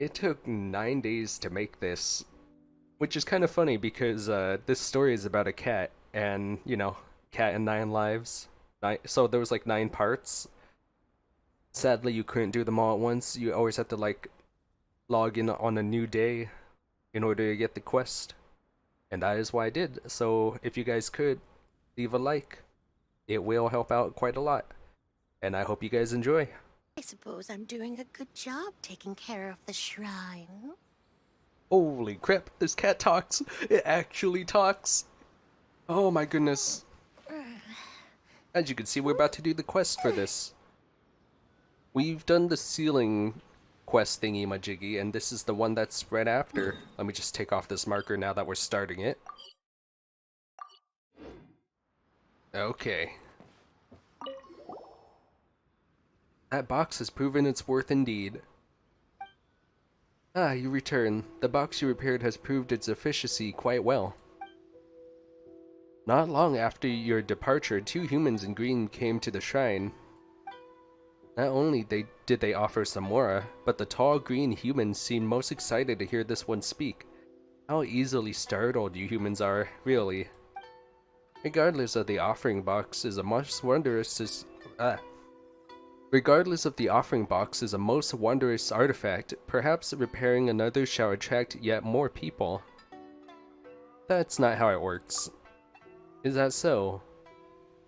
It took 9 days to make this, which is kind of funny because this story is about a cat and, cat and 9 lives. So there was like 9 parts. Sadly, you couldn't do them all at once. You always had to like log in on a new day in order to get the quest. And that is why I did. So if you guys could, leave a like. It will help out quite a lot. And I hope you guys enjoy. I suppose I'm doing a good job taking care of the shrine. Holy crap, this cat talks. It actually talks. Oh my goodness. As you can see, we're about to do the quest for this. We've done the ceiling quest thingy majiggy, and this is the one that's right after. Let me just take off this marker now that we're starting it. Okay. That box has proven its worth indeed. Ah, you return. The box you repaired has proved its efficiency quite well. Not long after your departure, 2 humans in green came to the shrine. Not only did they offer Samora, but the tall green humans seemed most excited to hear this one speak. How easily startled you humans are, really. Regardless of the offering box is a most wondrous Regardless of the offering box is a most wondrous artifact, perhaps repairing another shall attract yet more people. That's not how it works. Is that so?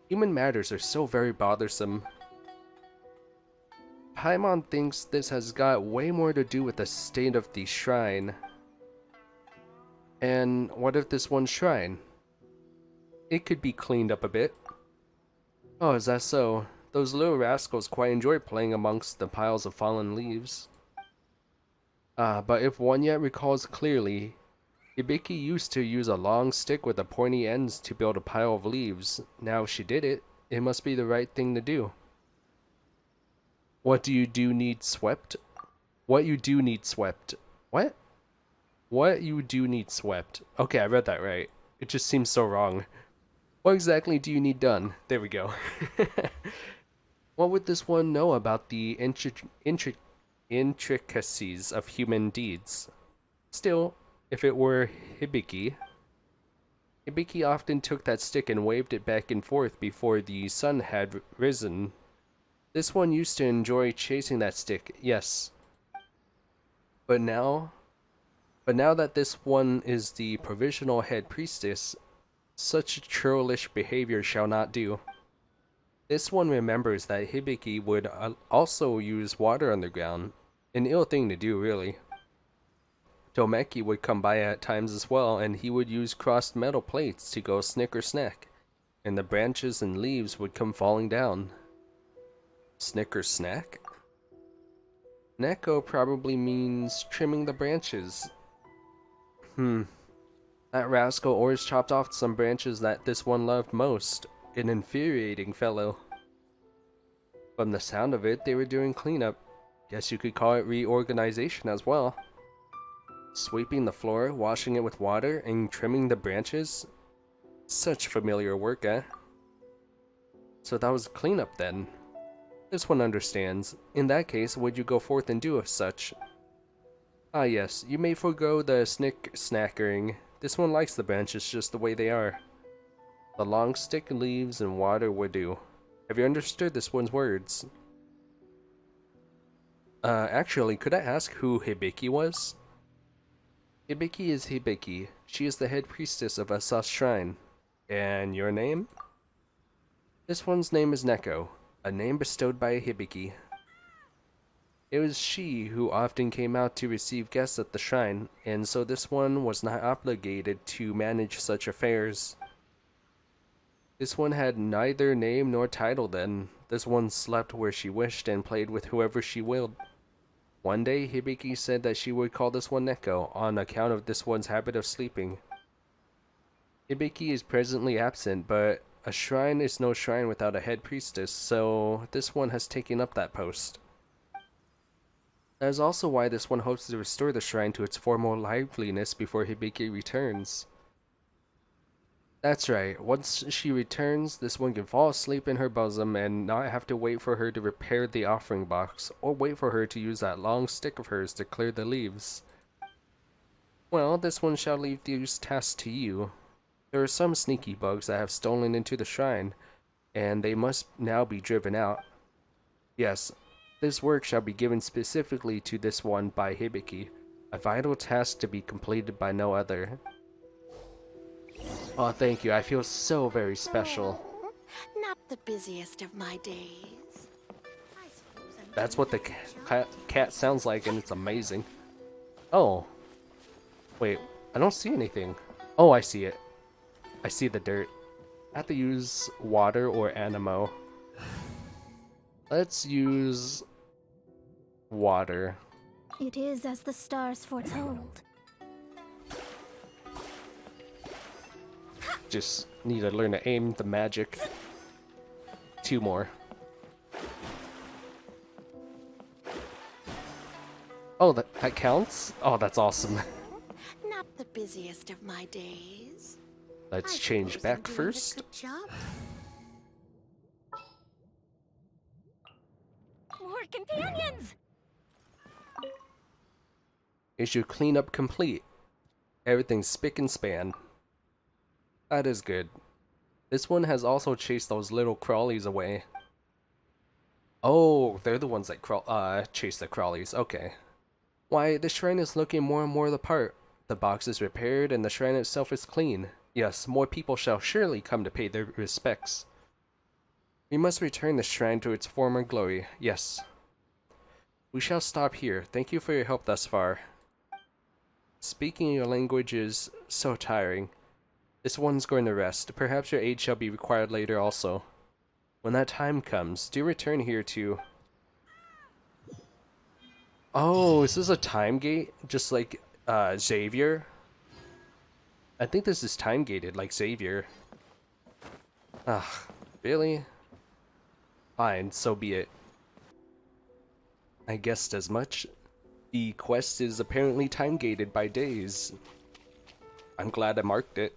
Human matters are so very bothersome. Paimon thinks this has got way more to do with the state of the shrine. And what if this one shrine? It could be cleaned up a bit. Oh, is that so? Those little rascals quite enjoy playing amongst the piles of fallen leaves. But if one yet recalls clearly, Hibiki used to use a long stick with the pointy ends to build a pile of leaves. Now if she did it, it must be the right thing to do. What do you do need swept? What you do need swept. What? What you do need swept. Okay, I read that right. It just seems so wrong. What exactly do you need done? There we go. What would this one know about the intricacies of human deeds? Still, if it were Hibiki, Hibiki often took that stick and waved it back and forth before the sun had risen. This one used to enjoy chasing that stick, yes. But now, that this one is the provisional head priestess, such churlish behavior shall not do. This one remembers that Hibiki would also use water underground, an ill thing to do, really. Tomeki would come by at times as well, and he would use crossed metal plates to go snicker snack, and the branches and leaves would come falling down. Snicker snack? Neko probably means trimming the branches. That rascal always chopped off some branches that this one loved most. An infuriating fellow. From the sound of it, they were doing cleanup. Guess you could call it reorganization as well. Sweeping the floor, washing it with water, and trimming the branches? Such familiar work, eh? So that was cleanup then. This one understands. In that case, would you go forth and do as such? Ah yes, you may forego the snackering. This one likes the branches just the way they are. The long stick, leaves, and water would do. Have you understood this one's words? Actually, could I ask who Hibiki was? Hibiki is Hibiki. She is the head priestess of Asase Shrine. And your name? This one's name is Neko, a name bestowed by Hibiki. It was she who often came out to receive guests at the shrine, and so this one was not obligated to manage such affairs. This one had neither name nor title then. This one slept where she wished and played with whoever she willed. One day, Hibiki said that she would call this one Neko on account of this one's habit of sleeping. Hibiki is presently absent, but a shrine is no shrine without a head priestess, so this one has taken up that post. That is also why this one hopes to restore the shrine to its former liveliness before Hibiki returns. That's right. Once she returns, this one can fall asleep in her bosom and not have to wait for her to repair the offering box, or wait for her to use that long stick of hers to clear the leaves. Well, this one shall leave these tasks to you. There are some sneaky bugs that have stolen into the shrine, and they must now be driven out. Yes, this work shall be given specifically to this one by Hibiki, a vital task to be completed by no other. Oh, thank you. I feel so very special. Oh, not the busiest of my days. I suppose I'm That's doing what the a good job. cat sounds like, and it's amazing. Oh, wait. I don't see anything. Oh, I see it. I see the dirt. I have to use water or anemo. Let's use water. It is as the stars foretold. Just need to learn to aim the magic. 2 more. Oh, that counts? Oh, that's awesome. Not the busiest of my days. Let's I change suppose I'm back doing a first. good job. More companions! Is your cleanup complete? Everything's spick and span. That is good. This one has also chased those little crawlies away. Oh, they're the ones that chase the crawlies. Okay. Why, the shrine is looking more and more the part. The box is repaired and the shrine itself is clean. Yes, more people shall surely come to pay their respects. We must return the shrine to its former glory. Yes. We shall stop here. Thank you for your help thus far. Speaking your language is so tiring. This one's going to rest. Perhaps your aid shall be required later also. When that time comes, do return here to... Oh, is this a time gate? Just like, Xavier? I think this is time gated, like Xavier. Ah, really? Fine, so be it. I guessed as much. The quest is apparently time gated by days. I'm glad I marked it.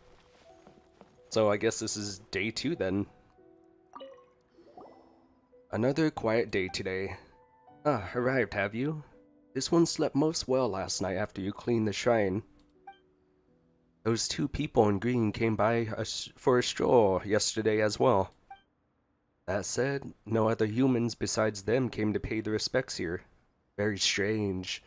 So I guess this is day 2 then. Another quiet day today. Ah, arrived, have you? This one slept most well last night after you cleaned the shrine. Those 2 people in green came by us for a stroll yesterday as well. That said, no other humans besides them came to pay their respects here. Very strange.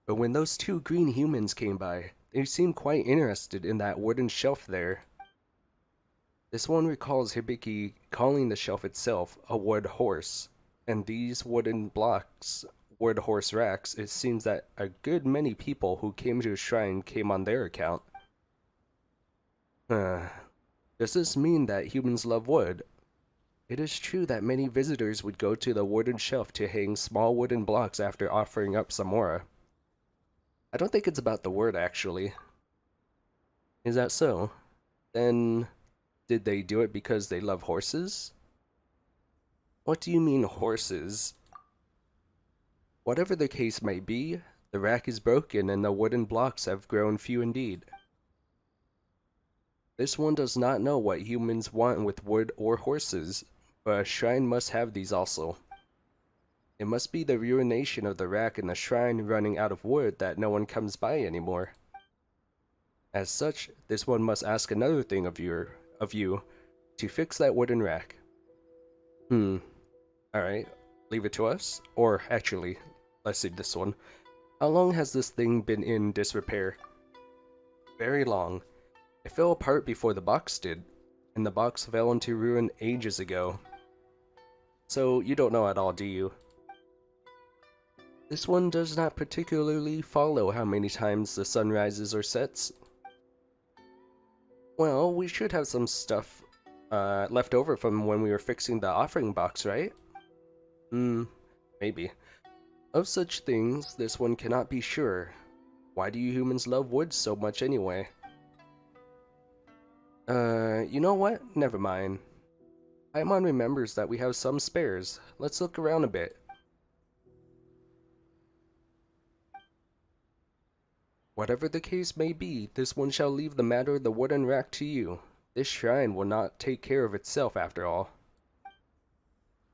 But when those 2 green humans came by, they seemed quite interested in that wooden shelf there. This one recalls Hibiki calling the shelf itself a wood horse, and these wooden blocks, wood horse racks, it seems that a good many people who came to the shrine came on their account. Does this mean that humans love wood? It is true that many visitors would go to the wooden shelf to hang small wooden blocks after offering up Samora. I don't think it's about the word, actually. Is that so? Then, did they do it because they love horses? What do you mean, horses? Whatever the case may be, the rack is broken and the wooden blocks have grown few indeed. This one does not know what humans want with wood or horses, but a shrine must have these also. It must be the ruination of the rack and the shrine running out of wood that no one comes by anymore. As such, this one must ask another thing of you, to fix that wooden rack. Alright, leave it to us? Or actually, let's see this one. How long has this thing been in disrepair? Very long. It fell apart before the box did, and the box fell into ruin ages ago. So you don't know at all, do you? This one does not particularly follow how many times the sun rises or sets. Well, we should have some stuff left over from when we were fixing the offering box, right? Maybe. Of such things, this one cannot be sure. Why do you humans love wood so much anyway? You know what? Never mind. Paimon remembers that we have some spares. Let's look around a bit. Whatever the case may be, this one shall leave the matter of the wooden rack to you. This shrine will not take care of itself after all.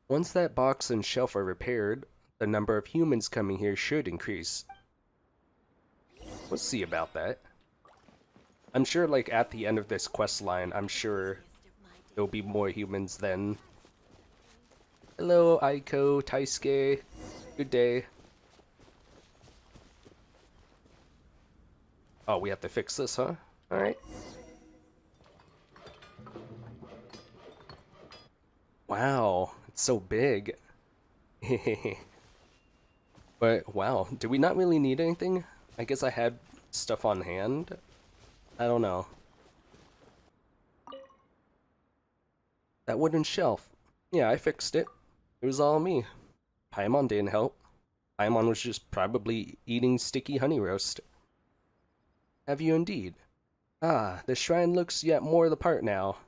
Once that box and shelf are repaired, the number of humans coming here should increase. We'll see about that. I'm sure, like, at the end of this quest line, I'm sure there'll be more humans then. Hello, Aiko, Taisuke. Good day. Oh, we have to fix this, huh? Alright. Wow, it's so big. But, wow, do we not really need anything? I guess I had stuff on hand. I don't know. That wooden shelf. Yeah, I fixed it. It was all me. Paimon didn't help. Paimon was just probably eating sticky honey roast. Have you indeed? Ah, the shrine looks yet more the part now.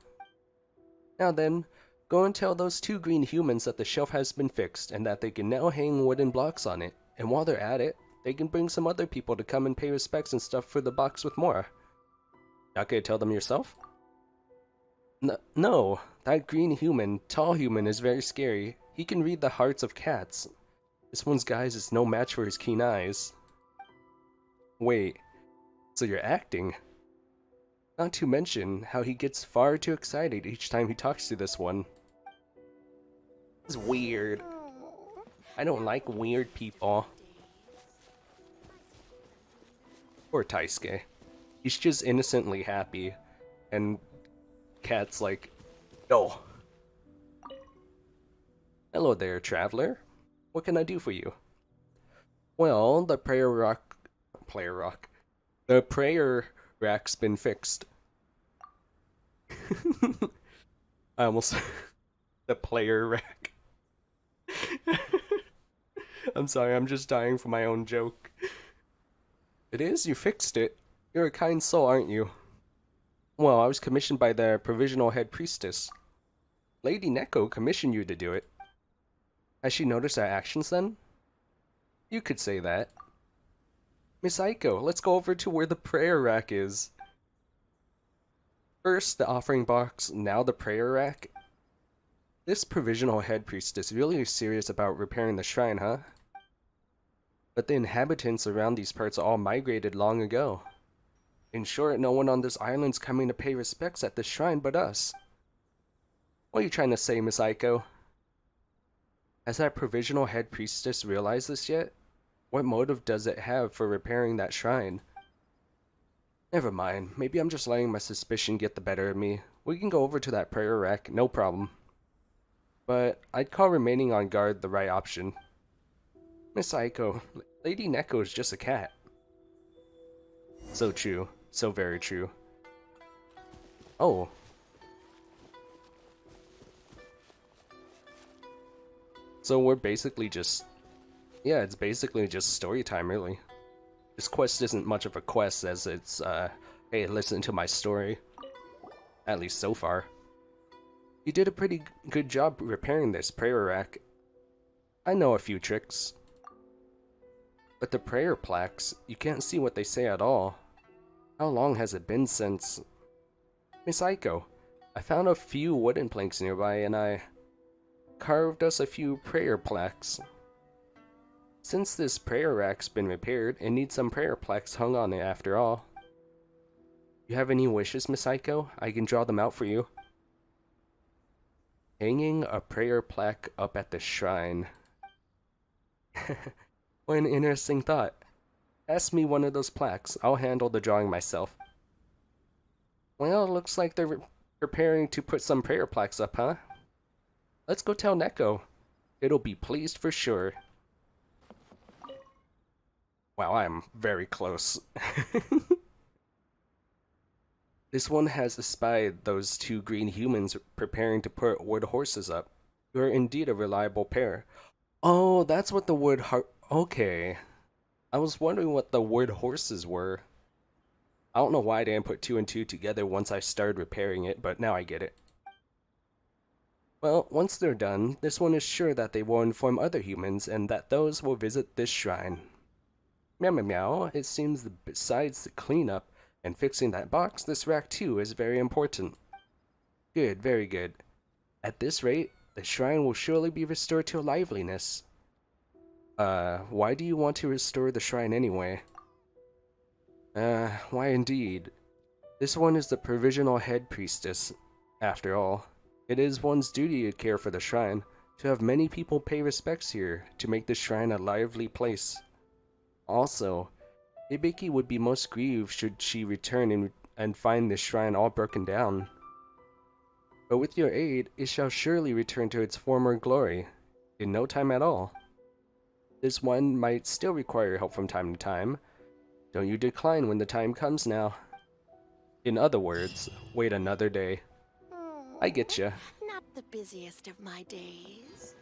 Now then, go and tell those two green humans that the shelf has been fixed and that they can now hang wooden blocks on it. And while they're at it, they can bring some other people to come and pay respects and stuff for the box with more. Not gonna tell them yourself? No, that green human, tall human, is very scary. He can read the hearts of cats. This one's guise is no match for his keen eyes. Wait, so you're acting? Not to mention how he gets far too excited each time he talks to this one. It's weird. I don't like weird people. Poor Taisuke. He's just innocently happy. And Cat's like, no. Hello there, traveler. What can I do for you? Well, the prayer rack's been fixed. I almost the player rack. I'm sorry, I'm just dying for my own joke. It is? You fixed it. You're a kind soul, aren't you? Well, I was commissioned by the provisional head priestess. Lady Neko commissioned you to do it. Has she noticed our actions then? You could say that. Miss Aiko, let's go over to where the prayer rack is. First, the offering box, now the prayer rack. This provisional head priestess really is serious about repairing the shrine, huh? But the inhabitants around these parts all migrated long ago. In short, no one on this island's coming to pay respects at this shrine but us. What are you trying to say, Miss Aiko? Has that provisional head priestess realized this yet? What motive does it have for repairing that shrine? Never mind, maybe I'm just letting my suspicion get the better of me. We can go over to that prayer rack, no problem. But I'd call remaining on guard the right option. Miss Aiko, Lady Neko is just a cat. So true, so very true. Oh. So we're basically just... Yeah, it's basically just story time, really. This quest isn't much of a quest as it's, hey, listen to my story. At least so far. You did a pretty good job repairing this prayer rack. I know a few tricks. But the prayer plaques, you can't see what they say at all. How long has it been since... Miss Aiko, I found a few wooden planks nearby and I carved us a few prayer plaques. Since this prayer rack's been repaired, it needs some prayer plaques hung on it after all. You have any wishes, Miss Aiko? I can draw them out for you. Hanging a prayer plaque up at the shrine. What an interesting thought. Ask me one of those plaques. I'll handle the drawing myself. Well, it looks like they're preparing to put some prayer plaques up, huh? Let's go tell Neko. It'll be pleased for sure. Wow, I'm very close. This one has espied those two green humans preparing to put wood horses up. You're indeed a reliable pair. Oh, that's what the wood okay. I was wondering what the wood horses were. I don't know why I didn't put two and two together once I started repairing it, but now I get it. Well, once they're done, this one is sure that they will inform other humans and that those will visit this shrine. Meow meow meow. It seems that besides the cleanup and fixing that box, this rack too is very important. Good, very good. At this rate, the shrine will surely be restored to liveliness. Why do you want to restore the shrine anyway? Why indeed? This one is the provisional head priestess. After all, it is one's duty to care for the shrine, to have many people pay respects here, to make the shrine a lively place. Also, Hibiki would be most grieved should she return and find the shrine all broken down. But with your aid, it shall surely return to its former glory, in no time at all. This one might still require help from time to time. Don't you decline when the time comes now. In other words, wait another day. I get ya. Not the busiest of my days.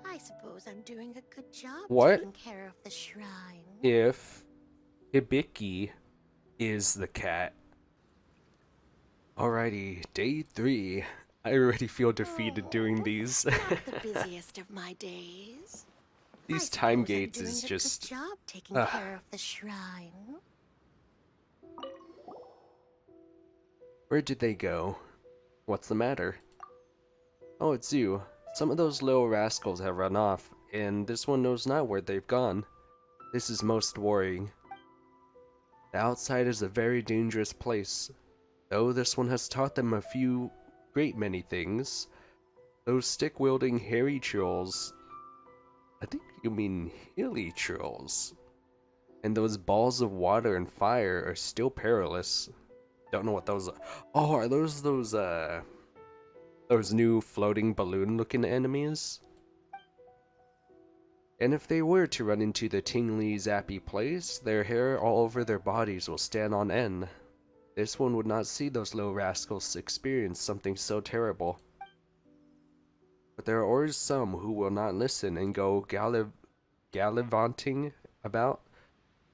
I suppose I'm doing a good job What taking care of the shrine. if Hibiki is the cat? Alrighty, day 3. I already feel defeated doing these. Not the busiest of my days. These I time suppose I'm gates is doing a just... good job taking care of the shrine. Where did they go? What's the matter? Oh, it's you. Some of those little rascals have run off, and this one knows not where they've gone. This is most worrying. The outside is a very dangerous place. Though this one has taught them a great many things. Those stick-wielding hairy trolls... I think you mean hilly trolls. And those balls of water and fire are still perilous. Don't know what those are. Oh, are those new floating balloon-looking enemies? And if they were to run into the tingly, zappy place, their hair all over their bodies will stand on end. This one would not see those little rascals experience something so terrible. But there are always some who will not listen and go gallivanting about.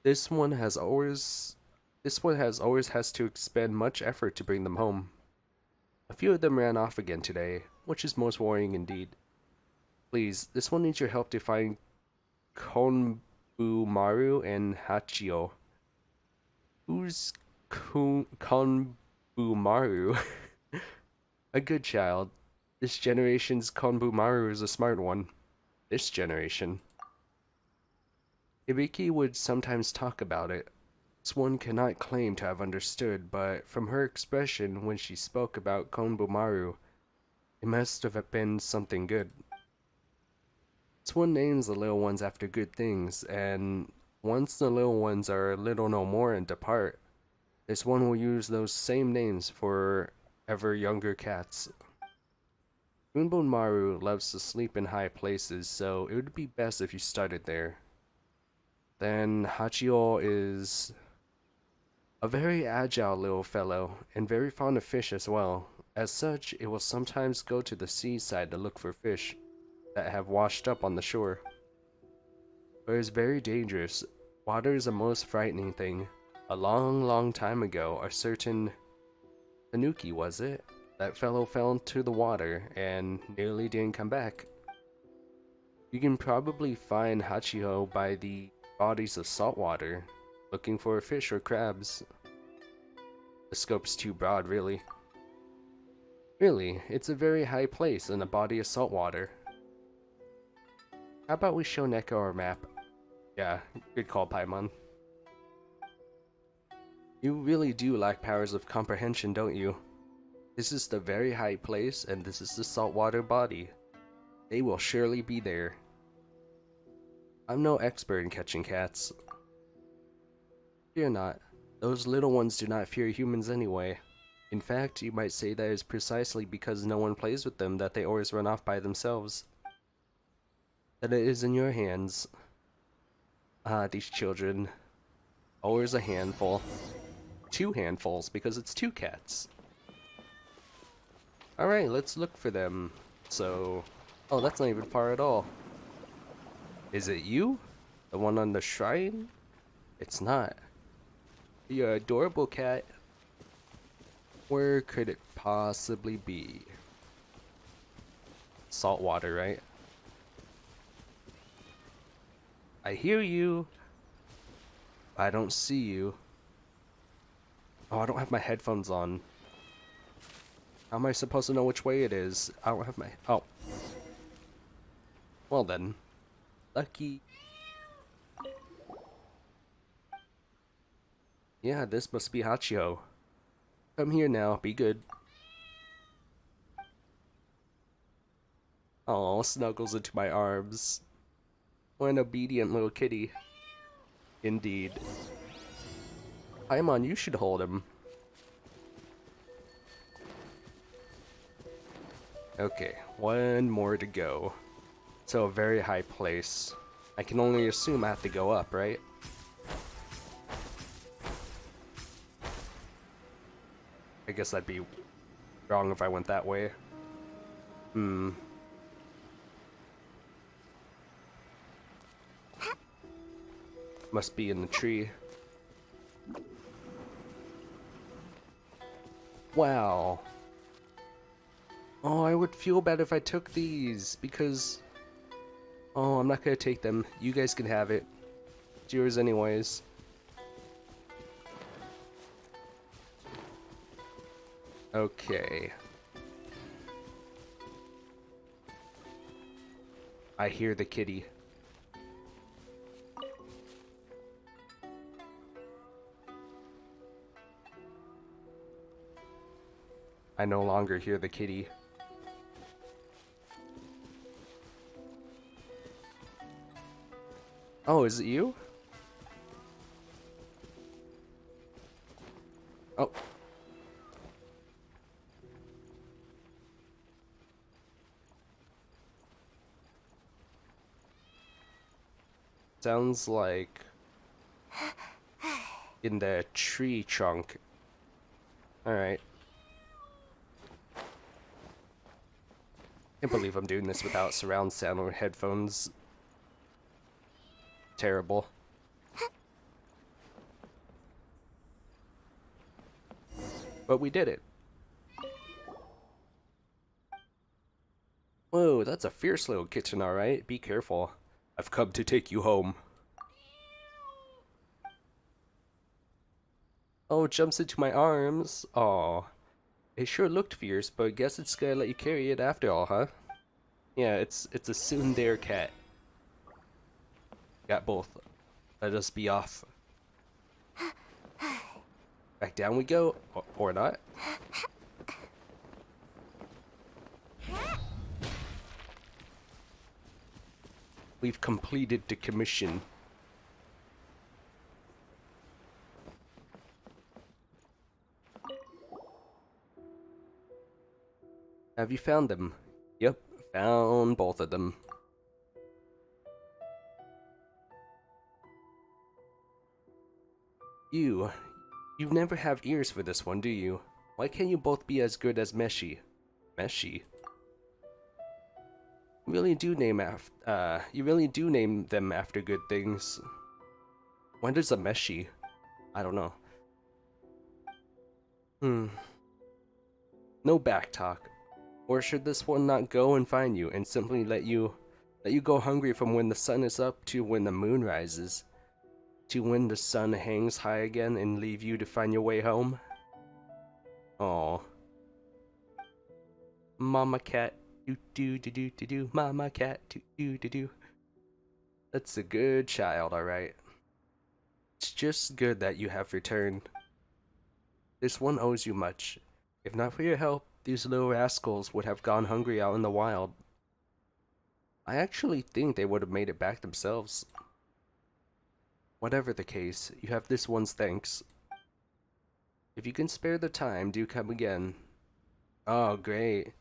This one has always has to expend much effort to bring them home. A few of them ran off again today, which is most worrying indeed. Please, this one needs your help to find Konbumaru and Hachio. Who's Konbumaru? A good child. This generation's Konbumaru is a smart one. This generation. Hibiki would sometimes talk about it. This one cannot claim to have understood, but from her expression when she spoke about Konbumaru, it must have been something good. This one names the little ones after good things, and once the little ones are little no more and depart, this one will use those same names for ever younger cats. Konbumaru loves to sleep in high places, so it would be best if you started there. Then Hachio is a very agile little fellow, and very fond of fish as well. As such, it will sometimes go to the seaside to look for fish that have washed up on the shore. But it's very dangerous. Water is the most frightening thing. A long, long time ago, a certain Tanuki, was it? That fellow fell into the water and nearly didn't come back. You can probably find Hachio by the bodies of salt water, looking for fish or crabs. The scope's too broad, really. Really, it's a very high place in a body of salt water. How about we show Neko our map? Yeah, good call, Paimon. You really do lack powers of comprehension, don't you? This is the very high place, and this is the saltwater body. They will surely be there. I'm no expert in catching cats. Fear not. Those little ones do not fear humans anyway. In fact, you might say that is precisely because no one plays with them that they always run off by themselves. That it is in your hands. Ah, these children. Always a handful. 2 handfuls, because it's 2 cats. Alright, let's look for them. So... oh, that's not even far at all. Is it you? The one on the shrine? It's not. You're an adorable cat. Where could it possibly be? Salt water, right? I hear you. I don't see you. Oh, I don't have my headphones on. How am I supposed to know which way it is? I don't have my... Oh. Well then. Lucky. Yeah, this must be Hachio. Come here now, be good. Oh, snuggles into my arms. What an obedient little kitty. Indeed. Paimon, you should hold him. Okay, one more to go. So a very high place. I can only assume I have to go up, right? I guess I'd be wrong if I went that way. Must be in the tree. Wow. Oh, I would feel bad if I took these, because... Oh, I'm not gonna take them. You guys can have it. It's yours anyways. Okay. I hear the kitty. I no longer hear the kitty. Oh, is it you? Oh. Sounds like in the tree trunk. Alright. Can't believe I'm doing this without surround sound or headphones. Terrible. But we did it. Whoa, that's a fierce little kitten, alright? Be careful. I've come to take you home. Oh, it jumps into my arms. Aw. It sure looked fierce, but I guess it's gonna let you carry it after all, huh? Yeah, it's a tsundere cat. Got both. Let us be off. Back down we go, or not. We've completed the commission. Have you found them? Yep, found both of them. You never have ears for this one, do you? Why can't you both be as good as Meshi? Meshi? You really do name them after good things. When does a Meshi? I don't know. No backtalk. Or should this one not go and find you and simply let you go hungry from when the sun is up to when the moon rises? To when the sun hangs high again and leave you to find your way home? Aww. Mama cat, do do do do do do. Mama cat, do do do do. That's a good child, alright. It's just good that you have returned. This one owes you much. If not for your help, these little rascals would have gone hungry out in the wild. I actually think they would have made it back themselves. Whatever the case, you have this one's thanks. If you can spare the time, do come again. Oh, great.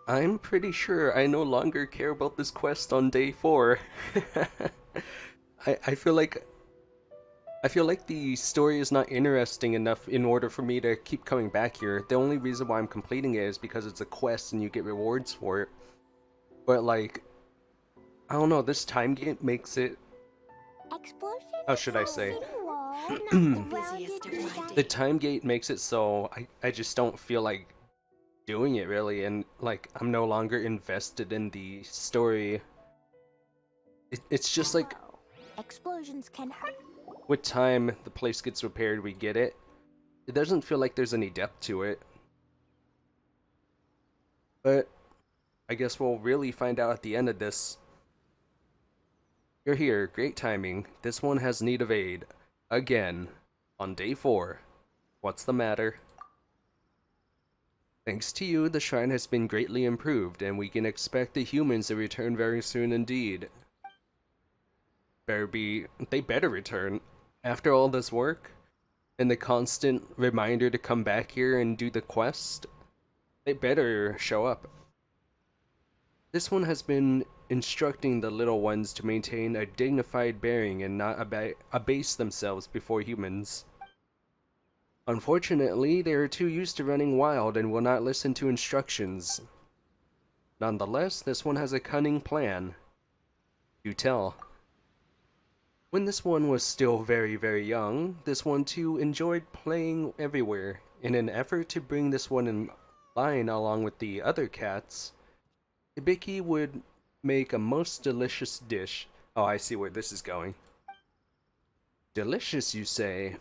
I'm pretty sure I no longer care about this quest on day 4. I feel like the story is not interesting enough in order for me to keep coming back here. The only reason why I'm completing it is because it's a quest and you get rewards for it. But like, I don't know, this time gate makes it... How should I say? The busiest of my The days. time gate makes it so I just don't feel like doing it really, and like I'm no longer invested in the story. It's just like... Explosions can hurt. with time, the place gets repaired, we get it. It doesn't feel like there's any depth to it. But I guess we'll really find out at the end of this. You're here, great timing. This one has need of aid. Again. On day 4. What's the matter? Thanks to you, the shrine has been greatly improved, and we can expect the humans to return very soon indeed. They better return. After all this work, and the constant reminder to come back here and do the quest, they better show up. This one has been instructing the little ones to maintain a dignified bearing and not abase themselves before humans. Unfortunately, they are too used to running wild and will not listen to instructions. Nonetheless, this one has a cunning plan. Do tell. When this one was still very, very young, this one too enjoyed playing everywhere. In an effort to bring this one in line along with the other cats, Hibiki would make a most delicious dish. Oh, I see where this is going. Delicious, you say?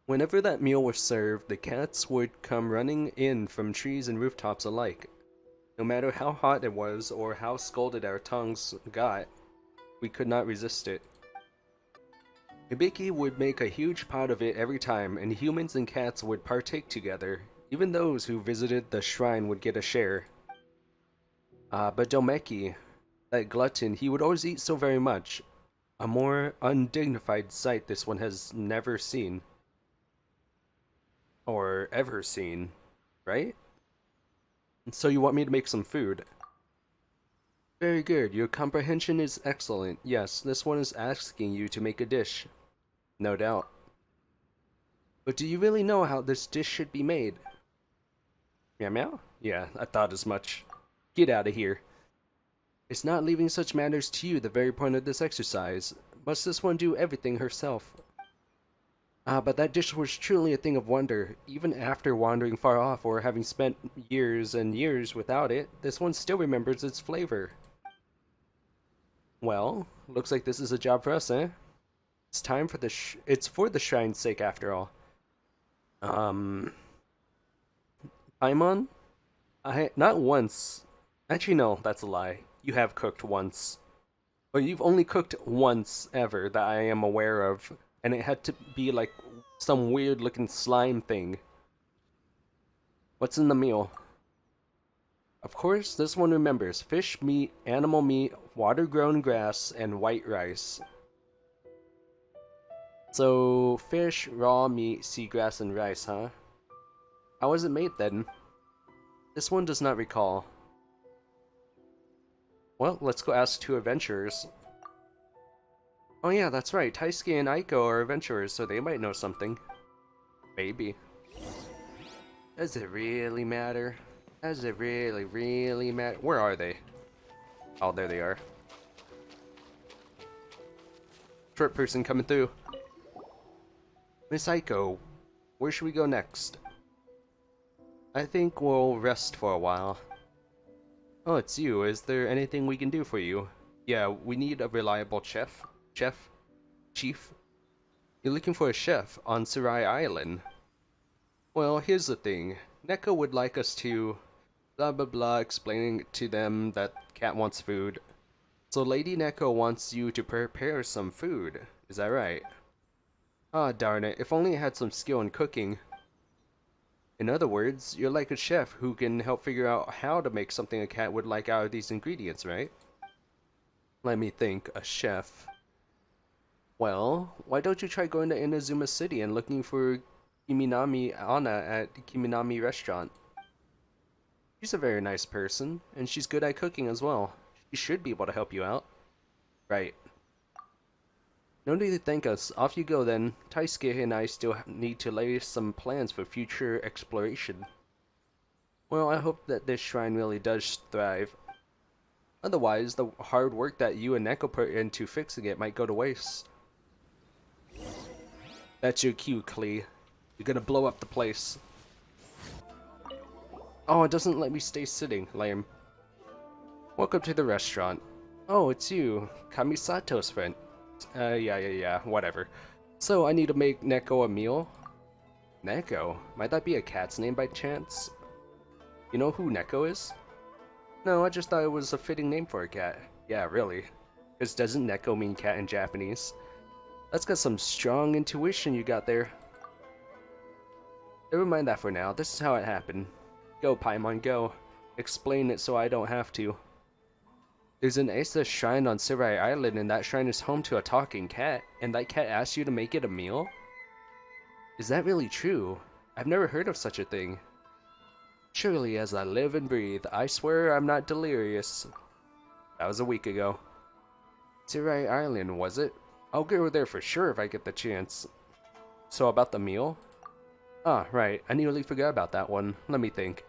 Whenever that meal was served, the cats would come running in from trees and rooftops alike. No matter how hot it was or how scalded our tongues got, we could not resist it. Hibiki would make a huge pot of it every time, and humans and cats would partake together. Even those who visited the shrine would get a share. But Domeki, that glutton, he would always eat so very much. A more undignified sight this one has never seen. Or ever seen, right? So you want me to make some food? Very good, your comprehension is excellent. Yes, this one is asking you to make a dish. No doubt. But do you really know how this dish should be made? Meow meow? Yeah, I thought as much. Get out of here. It's not leaving such matters to you the very point of this exercise. Must this one do everything herself? But that dish was truly a thing of wonder. Even after wandering far off or having spent years and years without it, this one still remembers its flavor. Well, looks like this is a job for us, eh? It's time for it's for the shrine's sake after all. Paimon? Not once. Actually, no, that's a lie. You have cooked once. But you've only cooked once ever that I am aware of. And it had to be like some weird looking slime thing. What's in the meal? Of course, this one remembers fish, meat, animal meat, water-grown grass, and white rice. So, fish, raw meat, seagrass, and rice, huh? How was it made then? This one does not recall. Well, let's go ask 2 adventurers. Oh yeah, that's right. Taisuke and Aiko are adventurers, so they might know something. Maybe. Does it really matter? Does it really, really matter? Where are they? Oh, there they are. Short person coming through. Miss Aiko, where should we go next? I think we'll rest for a while. Oh, it's you. Is there anything we can do for you? Yeah, we need a reliable chef. Chief? You're looking for a chef on Sarai Island. Well, here's the thing. Neko would like us to blah blah blah, explaining to them that Cat wants food. So Lady Neko wants you to prepare some food. Is that right? Ah, darn it. If only I had some skill in cooking. In other words, you're like a chef who can help figure out how to make something a cat would like out of these ingredients, right? Let me think. A chef. Well, why don't you try going to Inazuma City and looking for Kiminami Anna at Kiminami Restaurant? She's a very nice person, and she's good at cooking as well. She should be able to help you out. Right. No need to thank us. Off you go then. Taisuke and I still need to lay some plans for future exploration. Well, I hope that this shrine really does thrive. Otherwise, the hard work that you and Neko put into fixing it might go to waste. That's your cue, Klee. You're gonna blow up the place. Oh, it doesn't let me stay sitting. Lame. Welcome to the restaurant. Oh, it's you. Kamisato's friend. Yeah, whatever. So I need to make Neko a meal? Neko? Might that be a cat's name by chance? You know who Neko is? No, I just thought it was a fitting name for a cat. Yeah, really. Because doesn't Neko mean cat in Japanese? That's got some strong intuition you got there. Never mind that for now, this is how it happened. Go, Paimon, go. Explain it so I don't have to. There's an Asase Shrine on Sirai Island, and that shrine is home to a talking cat, and that cat asked you to make it a meal? Is that really true? I've never heard of such a thing. Surely as I live and breathe, I swear I'm not delirious. That was a week ago. Sirai Island, was it? I'll go there for sure if I get the chance. So about the meal? Ah, right, I nearly forgot about that one. Let me think.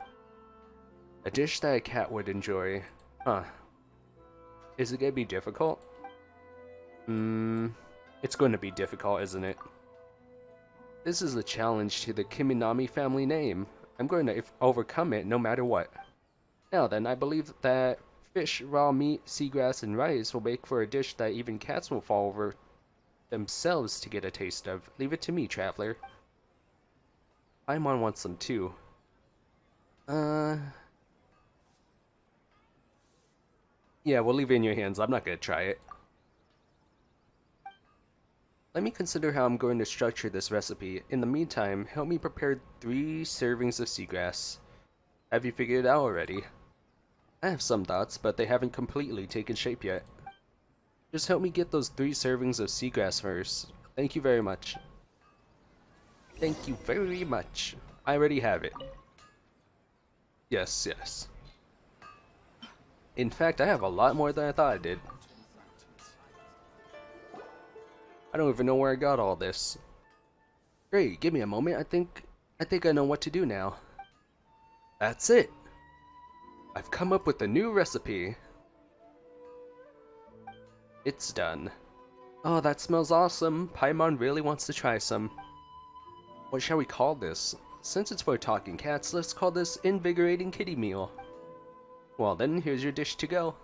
A dish that a cat would enjoy. Huh. Is it gonna be difficult? It's going to be difficult, isn't it? This is the challenge to the Kiminami family name. I'm going to overcome it no matter what. Now then, I believe that fish, raw meat, seagrass, and rice will make for a dish that even cats will fall over themselves to get a taste of. Leave it to me, traveler. Paimon wants some too. Yeah, we'll leave it in your hands. I'm not gonna try it. Let me consider how I'm going to structure this recipe. In the meantime, help me prepare 3 servings of seagrass. Have you figured it out already? I have some thoughts, but they haven't completely taken shape yet. Just help me get those 3 servings of seagrass first. Thank you very much. Thank you very much. I already have it. Yes, yes. In fact, I have a lot more than I thought I did. I don't even know where I got all this. Great, give me a moment. I think I know what to do now. That's it. I've come up with a new recipe. It's done. Oh, that smells awesome. Paimon really wants to try some. What shall we call this? Since it's for talking cats, let's call this Invigorating Kitty Meal. Well then, here's your dish to go.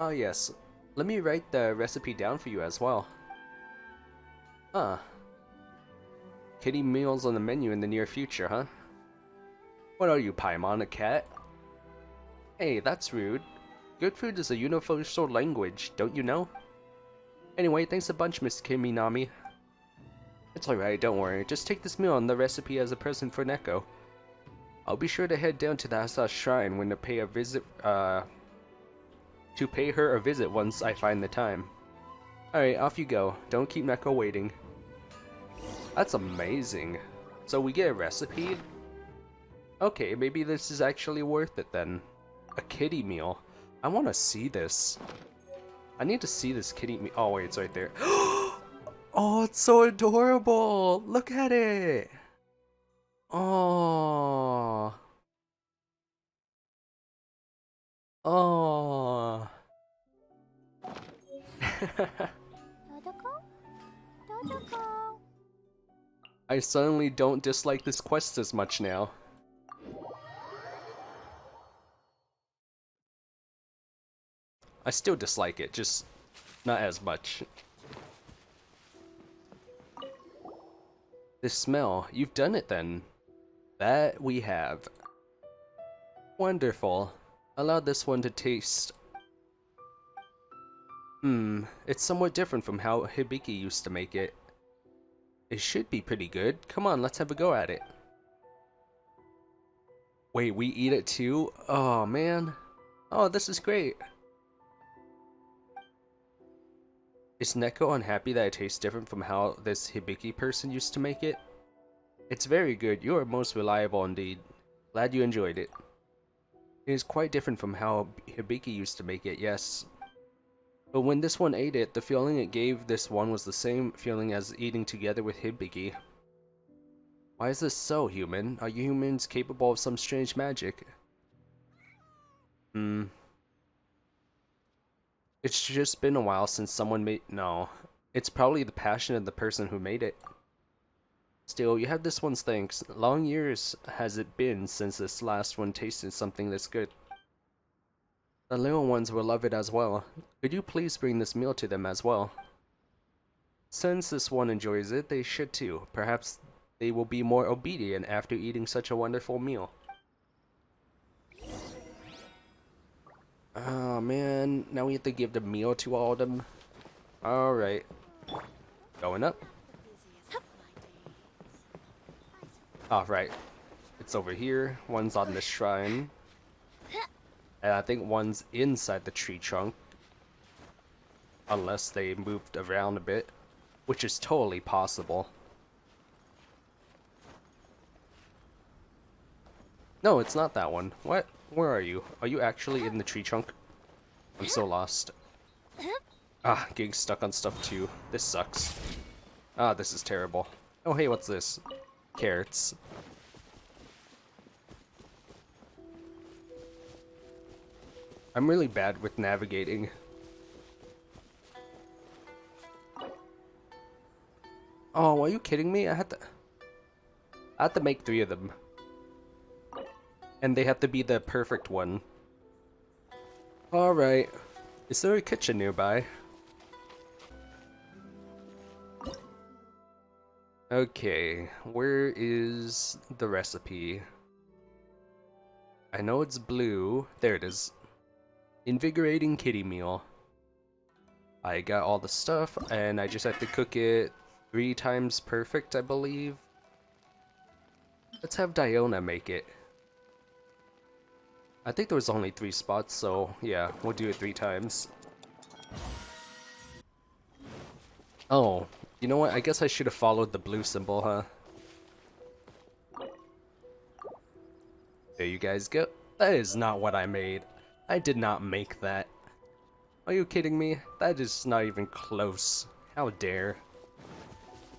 Oh yes, let me write the recipe down for you as well. Kitty meals on the menu in the near future, huh? What are you, Paimon, a cat? Hey, that's rude. Good food is a universal language, don't you know? Anyway, thanks a bunch, Miss Kiminami. It's alright, don't worry. Just take this meal and the recipe as a present for Neko. I'll be sure to head down to the Asase Shrine when to pay a visit, to pay her a visit once I find the time. Alright, off you go. Don't keep Neko waiting. That's amazing. So we get a recipe? Okay, maybe this is actually worth it then. A kitty meal. I want to see this. I need to see this kitty meal. Oh wait, it's right there. Oh, it's so adorable! Look at it! Oh. Oh. I suddenly don't dislike this quest as much now. I still dislike it, just not as much. This smell, you've done it then. That we have. Wonderful. Allow this one to taste. It's somewhat different from how Hibiki used to make it. It should be pretty good. Come on, let's have a go at it. Wait, we eat it too? Oh man. Oh, this is great. Is Neko unhappy that it tastes different from how this Hibiki person used to make it? It's very good. You are most reliable indeed. Glad you enjoyed it. It is quite different from how Hibiki used to make it, yes. But when this one ate it, the feeling it gave this one was the same feeling as eating together with Hibiki. Why is this so, human? Are you humans capable of some strange magic? It's just been a while since someone made— no. It's probably the passion of the person who made it. Still, you have this one's thanks. Long years has it been since this last one tasted something this good. The little ones will love it as well. Could you please bring this meal to them as well? Since this one enjoys it, they should too. Perhaps they will be more obedient after eating such a wonderful meal. Oh man, now we have to give the meal to all of them. Alright. Going up. Oh, right. It's over here. One's on the shrine. And I think one's inside the tree trunk. Unless they moved around a bit. Which is totally possible. No, it's not that one. What? Where are you? Are you actually in the tree trunk? I'm so lost. Ah, getting stuck on stuff too. This sucks. Ah, this is terrible. Oh hey, what's this? Carrots. I'm really bad with navigating. Oh, are you kidding me? I had to make 3 of them. And they have to be the perfect one. Alright. Is there a kitchen nearby? Okay, where is the recipe? I know it's blue. There it is. Invigorating kitty meal. I got all the stuff, and I just have to cook it 3 times perfect, I believe. Let's have Diona make it. I think there was only 3 spots, so yeah, we'll do it 3 times. Oh, you know what? I guess I should have followed the blue symbol, huh? There you guys go. That is not what I made. I did not make that. Are you kidding me? That is not even close. How dare.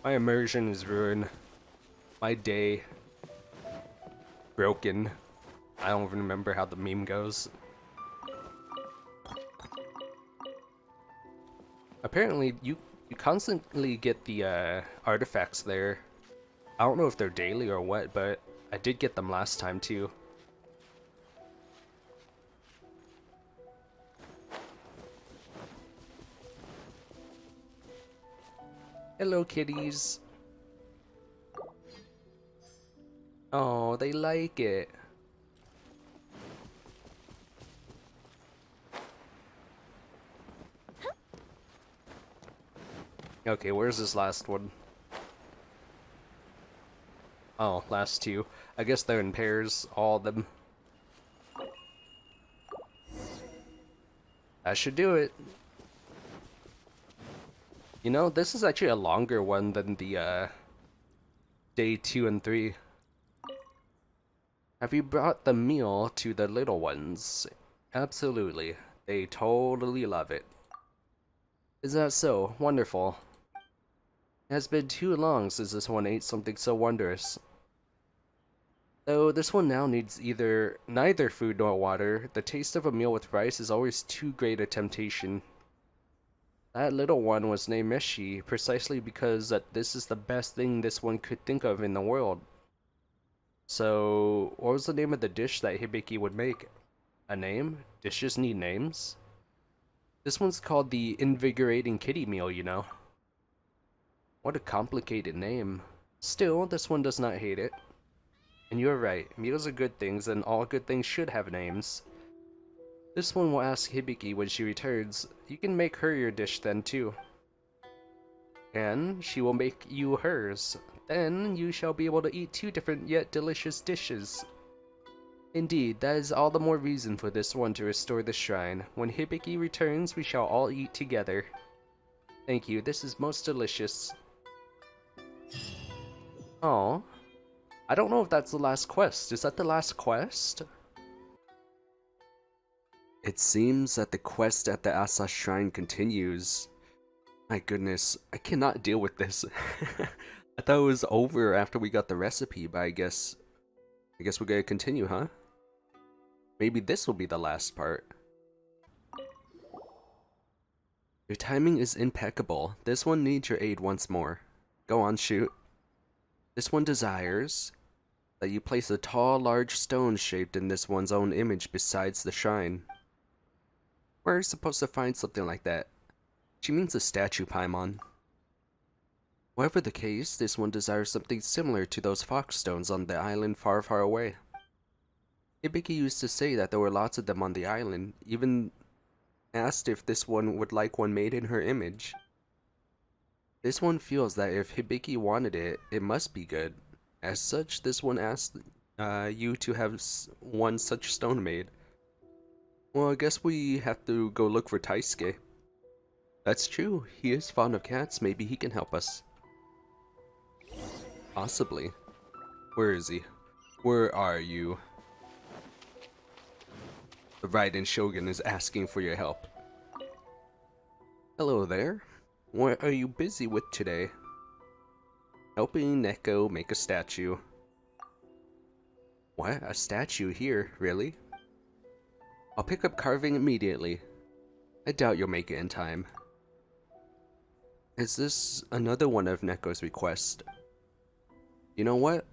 My immersion is ruined. My day. Broken. I don't even remember how the meme goes. Apparently, you constantly get the artifacts there. I don't know if they're daily or what, but I did get them last time too. Hello, kitties. Oh, they like it. Okay, where's this last one? Oh, last 2. I guess they're in pairs, all of them. That should do it. You know, this is actually a longer one than the day 2 and 3. Have you brought the meal to the little ones? Absolutely. They totally love it. Is that so? Wonderful. It has been too long since this one ate something so wondrous. Though this one now needs neither food nor water, the taste of a meal with rice is always too great a temptation. That little one was named Meshi precisely because this is the best thing this one could think of in the world. So, what was the name of the dish that Hibiki would make? A name? Dishes need names? This one's called the Invigorating Kitty Meal, you know. What a complicated name. Still, this one does not hate it. And you're right, meals are good things, and all good things should have names. This one will ask Hibiki when she returns. You can make her your dish then too. And she will make you hers. Then you shall be able to eat 2 different yet delicious dishes. Indeed, that is all the more reason for this one to restore the shrine. When Hibiki returns, we shall all eat together. Thank you, this is most delicious. Oh, I don't know if that's the last quest. Is that the last quest? It seems that the quest at the Asase Shrine continues. My goodness, I cannot deal with this. I thought it was over after we got the recipe, but I guess we're gonna continue, huh? Maybe this will be the last part. Your timing is impeccable. This one needs your aid once more. Go on, shoot. This one desires that you place a tall, large stone shaped in this one's own image besides the shrine. Where are you supposed to find something like that? She means a statue, Paimon. Whatever the case, this one desires something similar to those fox stones on the island far, far away. Hibiki used to say that there were lots of them on the island, even asked if this one would like one made in her image. This one feels that if Hibiki wanted it, it must be good. As such, this one asked you to have one such stone made. Well, I guess we have to go look for Taisuke. That's true, he is fond of cats, maybe he can help us. Possibly. Where is he? Where are you? The Raiden Shogun is asking for your help. Hello there. What are you busy with today? Helping Neko make a statue. What? A statue here? Really? I'll pick up carving immediately. I doubt you'll make it in time. Is this another one of Neko's requests? You know what?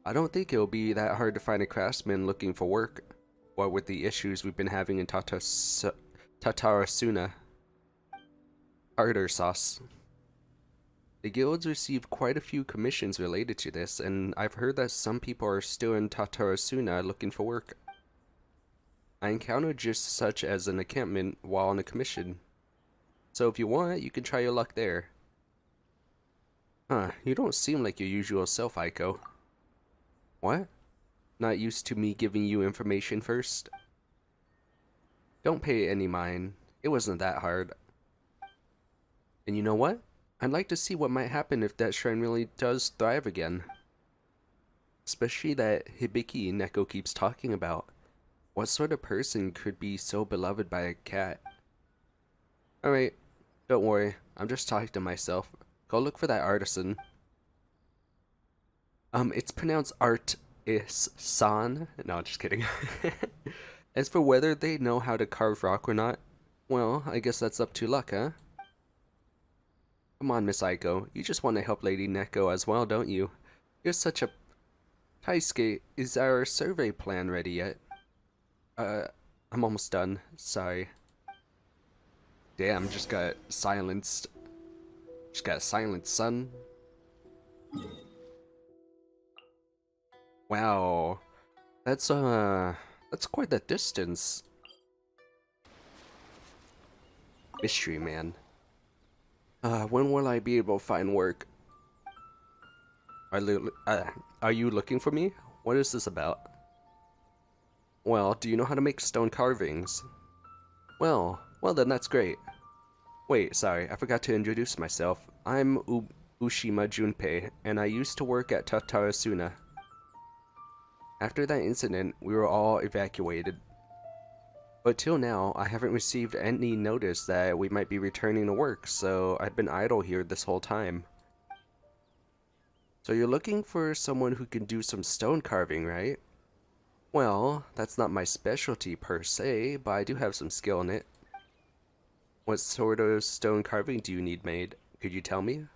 I don't think it'll be that hard to find a craftsman looking for work. What with the issues we've been having in Tatarasuna. Tartar sauce. The guilds receive quite a few commissions related to this, and I've heard that some people are still in Tatarasuna looking for work. I encountered just such as an encampment while on a commission. So if you want, you can try your luck there. Huh, you don't seem like your usual self, Aiko. What? Not used to me giving you information first? Don't pay it any mind. It wasn't that hard. And you know what? I'd like to see what might happen if that shrine really does thrive again. Especially that Hibiki Neko keeps talking about. What sort of person could be so beloved by a cat? Alright, don't worry. I'm just talking to myself. Go look for that artisan. It's pronounced art-is-san. No, I'm just kidding. As for whether they know how to carve rock or not, well, I guess that's up to luck, huh? Come on, Miss Aiko. You just want to help Lady Neko as well, don't you? You're such a... Taisuke, is our survey plan ready yet? I'm almost done. Sorry. Damn, just got silenced. Just got silenced, son. Wow. That's quite the distance. Mystery man. When will I be able to find work? Are you looking for me? What is this about? Well, do you know how to make stone carvings? Well then that's great. Wait, sorry, I forgot to introduce myself. I'm Ushima Junpei, and I used to work at Tatarasuna. After that incident, we were all evacuated. But till now, I haven't received any notice that we might be returning to work, so I've been idle here this whole time. So you're looking for someone who can do some stone carving, right? Well, that's not my specialty per se, but I do have some skill in it. What sort of stone carving do you need made? Could you tell me?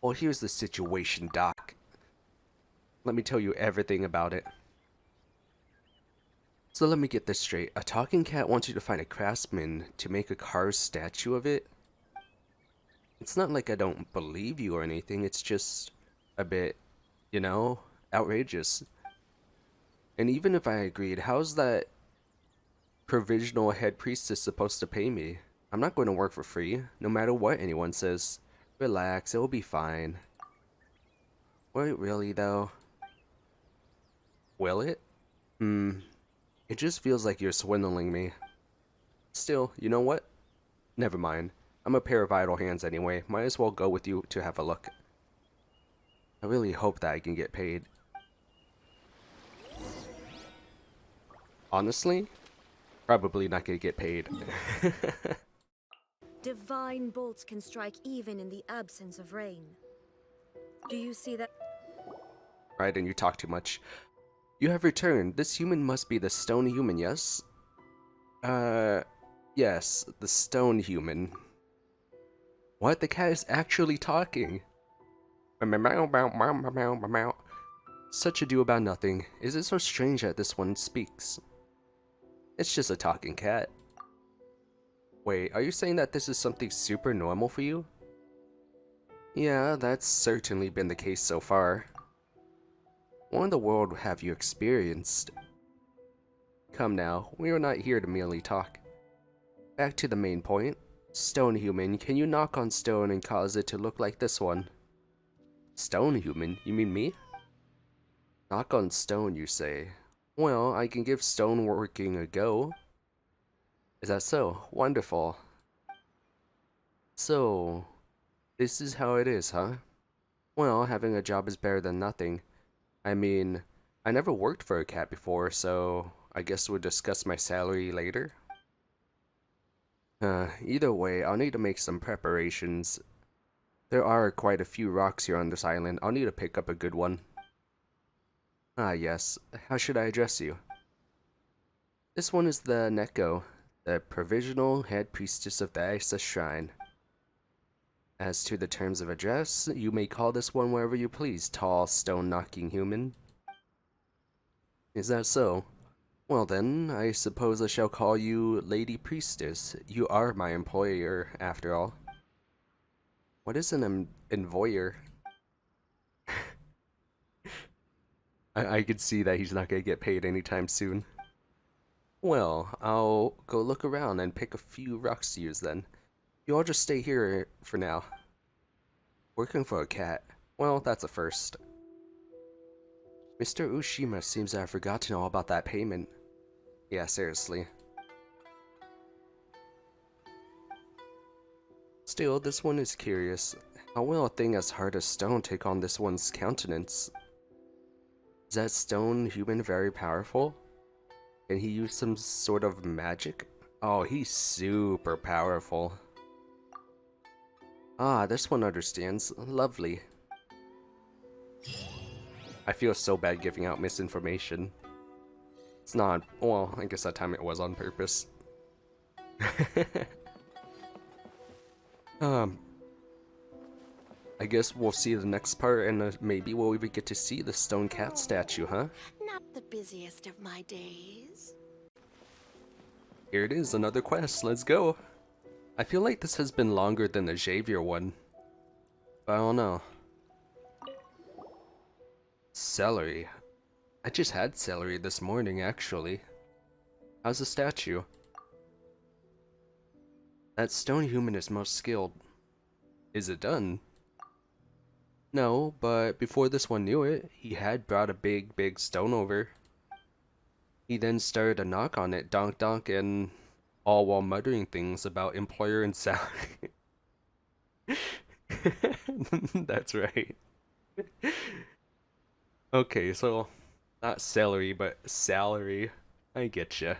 Well, here's the situation, Doc. Let me tell you everything about it. So let me get this straight. A talking cat wants you to find a craftsman to make a carved statue of it? It's not like I don't believe you or anything, it's just a bit, you know, outrageous. And even if I agreed, how's that provisional head priestess supposed to pay me? I'm not going to work for free, no matter what anyone says. Relax, it'll be fine. Wait, really though? Will it? It just feels like you're swindling me. Still, you know what? Never mind. I'm a pair of idle hands anyway. Might as well go with you to have a look. I really hope that I can get paid. Honestly, probably not gonna get paid. Divine bolts can strike even in the absence of rain. Do you see that? Right, and you talk too much. You have returned. This human must be the stone human, yes? Yes, the stone human. What? The cat is actually talking. Such ado about nothing. Is it so strange that this one speaks? It's just a talking cat. Wait, are you saying that this is something super normal for you? Yeah, that's certainly been the case so far. What in the world have you experienced? Come now, we are not here to merely talk. Back to the main point. Stone human, can you knock on stone and cause it to look like this one? Stone human? You mean me? Knock on stone, you say? Well, I can give stone working a go. Is that so? Wonderful. So, this is how it is, huh? Well, having a job is better than nothing. I mean, I never worked for a cat before, so I guess we'll discuss my salary later. Either way, I'll need to make some preparations. There are quite a few rocks here on this island. I'll need to pick up a good one. Ah, yes. How should I address you? This one is the Neko, the provisional head priestess of the Asase Shrine. As to the terms of address, you may call this one wherever you please, tall, stone-knocking human. Is that so? Well then, I suppose I shall call you Lady Priestess. You are my employer, after all. What is an envoyer? I could see that he's not gonna get paid anytime soon. Well, I'll go look around and pick a few rocks to use then. You all just stay here for now. Working for a cat. Well, that's a first. Mr. Ushima seems to have forgotten all about that payment. Yeah, seriously. Still, this one is curious. How will a thing as hard as stone take on this one's countenance? Is that stone human very powerful? Can he use some sort of magic? Oh, he's super powerful. Ah, this one understands. Lovely. I feel so bad giving out misinformation. It's not, well, I guess that time it was on purpose. I guess we'll see the next part, and maybe we'll even get to see the stone cat statue, huh? Not the busiest of my days. Here it is, another quest, let's go! I feel like this has been longer than the Xavier one. But I don't know. Celery. I just had celery this morning, actually. How's the statue? That stone human is most skilled. Is it done? No, but before this one knew it, he had brought a big stone over. He then started to knock on it, donk donk, and all while muttering things about employer and salary. That's right. Okay, so not celery, but salary. I getcha.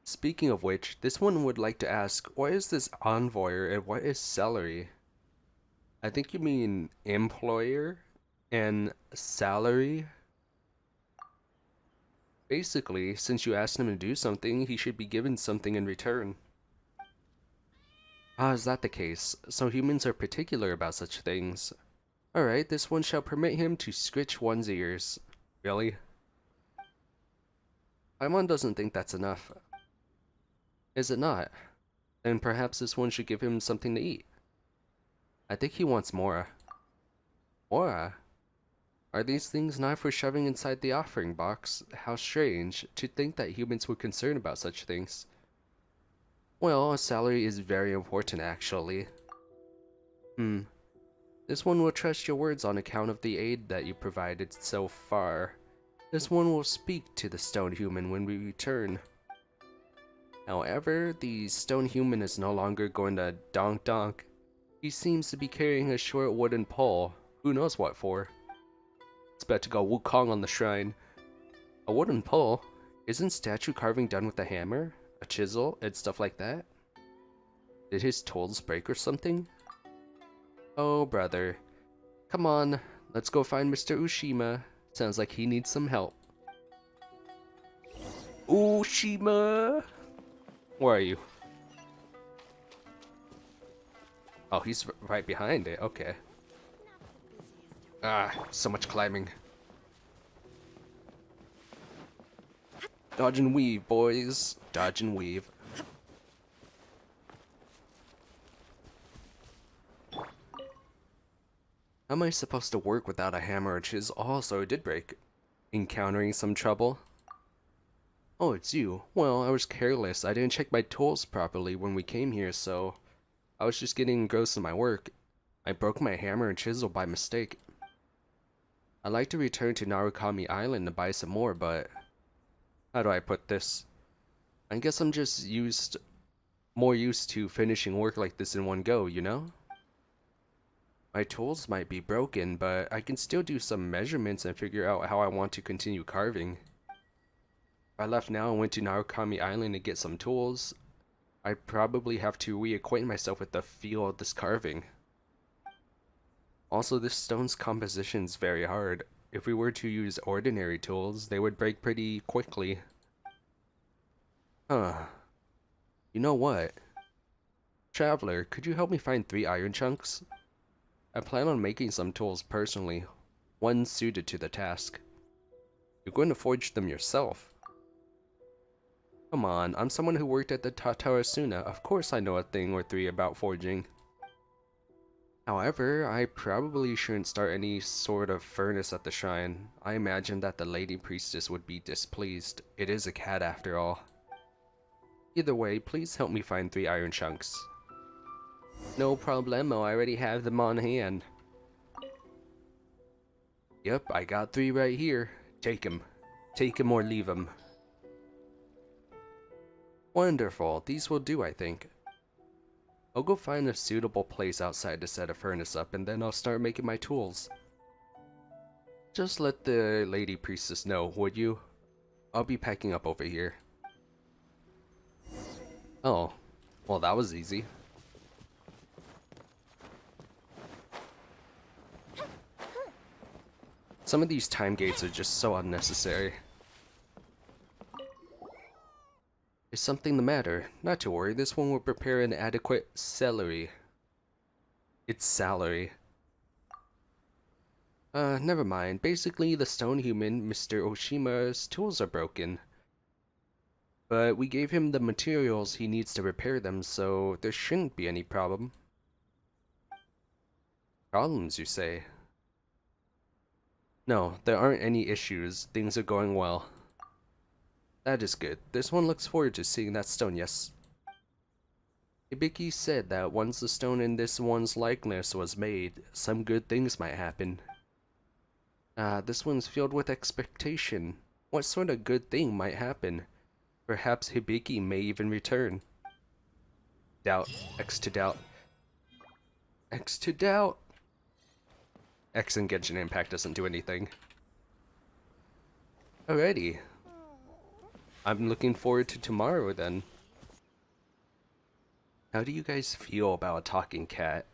Speaking of which, this one would like to ask, what is this envoyer and what is celery? I think you mean employer and salary? Basically, since you asked him to do something, he should be given something in return. Ah, is that the case? So humans are particular about such things. Alright, this one shall permit him to scritch one's ears. Really? Paimon doesn't think that's enough. Is it not? Then perhaps this one should give him something to eat. I think he wants Mora. Mora? Are these things not for shoving inside the offering box? How strange, to think that humans would concern about such things. Well, a salary is very important actually. This one will trust your words on account of the aid that you provided so far. This one will speak to the stone human when we return. However, the stone human is no longer going to donk donk. He seems to be carrying a short wooden pole. Who knows what for? It's about to go Wukong on the shrine. A wooden pole? Isn't statue carving done with a hammer, a chisel, and stuff like that? Did his tools break or something? Oh, brother. Come on, let's go find Mr. Ushima. Sounds like he needs some help. Ushima! Where are you? Oh, he's right behind it. Okay. Ah, so much climbing. Dodge and weave, boys. Dodge and weave. How am I supposed to work without a hammer or chisel? Also, it did break. Encountering some trouble? Oh, it's you. Well, I was careless. I didn't check my tools properly when we came here, so I was just getting engrossed in my work. I broke my hammer and chisel by mistake. I'd like to return to Narukami Island to buy some more, but how do I put this? I guess I'm just more used to finishing work like this in one go, you know? My tools might be broken, but I can still do some measurements and figure out how I want to continue carving. If I left now and went to Narukami Island to get some tools, I'd probably have to reacquaint myself with the feel of this carving. Also, this stone's composition is very hard. If we were to use ordinary tools, they would break pretty quickly. Huh. You know what? Traveler, could you help me find 3 iron chunks? I plan on making some tools personally, one suited to the task. You're going to forge them yourself. Come on, I'm someone who worked at the Tatarasuna. Of course I know a thing or 3 about forging. However, I probably shouldn't start any sort of furnace at the shrine. I imagine that the lady priestess would be displeased. It is a cat after all. Either way, please help me find 3 iron chunks. No problemo, I already have them on hand. Yep, I got 3 right here. Take 'em. Take 'em or leave 'em. Wonderful, these will do, I think. I'll go find a suitable place outside to set a furnace up, and then I'll start making my tools. Just let the lady priestess know, would you? I'll be packing up over here. Oh, well that was easy. Some of these time gates are just so unnecessary. Is something the matter? Not to worry, this one will prepare an adequate salary. It's salary. Never mind. Basically, the stone human, Mr. Oshima's tools are broken. But we gave him the materials he needs to repair them, so there shouldn't be any problem. Problems, you say? No, there aren't any issues. Things are going well. That is good. This one looks forward to seeing that stone, yes. Hibiki said that once the stone in this one's likeness was made, some good things might happen. This one's filled with expectation. What sort of good thing might happen? Perhaps Hibiki may even return. Doubt. X to doubt. X to doubt. X in Genshin Impact doesn't do anything. Alrighty. I'm looking forward to tomorrow then. How do you guys feel about a talking cat?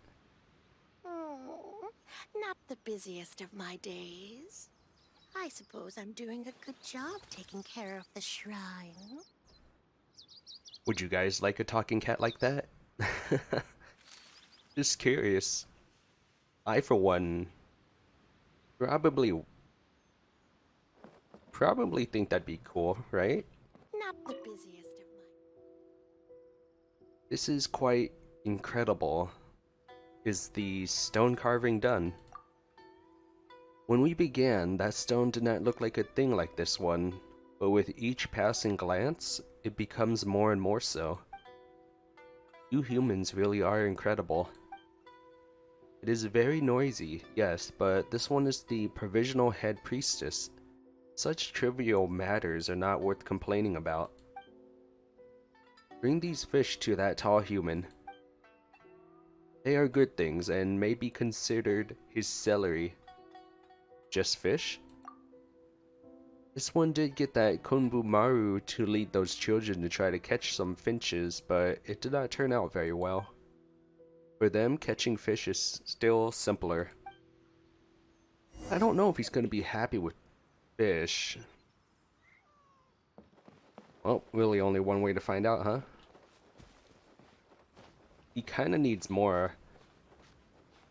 Not the busiest of my days. I suppose I'm doing a good job taking care of the shrine. Would you guys like a talking cat like that? Just curious. I, for one, probably think that'd be cool, right? Not the busiest of my... This is quite incredible. Is the stone carving done? When we began, that stone did not look like a thing like this one, but with each passing glance, it becomes more and more so. You humans really are incredible. It is very noisy, yes, but this one is the provisional head priestess. Such trivial matters are not worth complaining about. Bring these fish to that tall human. They are good things and may be considered his celery. Just fish? This one did get that Konbu Maru to lead those children to try to catch some finches, but it did not turn out very well. For them, catching fish is still simpler. I don't know if he's going to be happy with fish. Well, really only one way to find out, huh? He kind of needs more,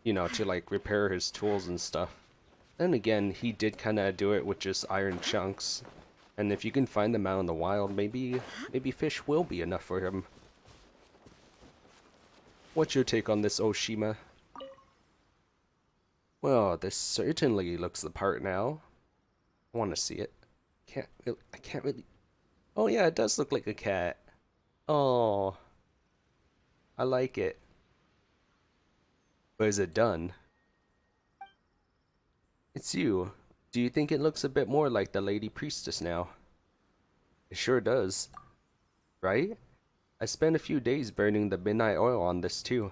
you know, to like repair his tools and stuff. Then again, he did kind of do it with just iron chunks. And if you can find them out in the wild, maybe fish will be enough for him. What's your take on this, Oshima? Well, this certainly looks the part now. I want to see it. I can't really. Oh yeah, it does look like a cat. Oh, I like it. But is it done? It's you. Do you think it looks a bit more like the Lady Priestess now? It sure does, right? I spent a few days burning the midnight oil on this too.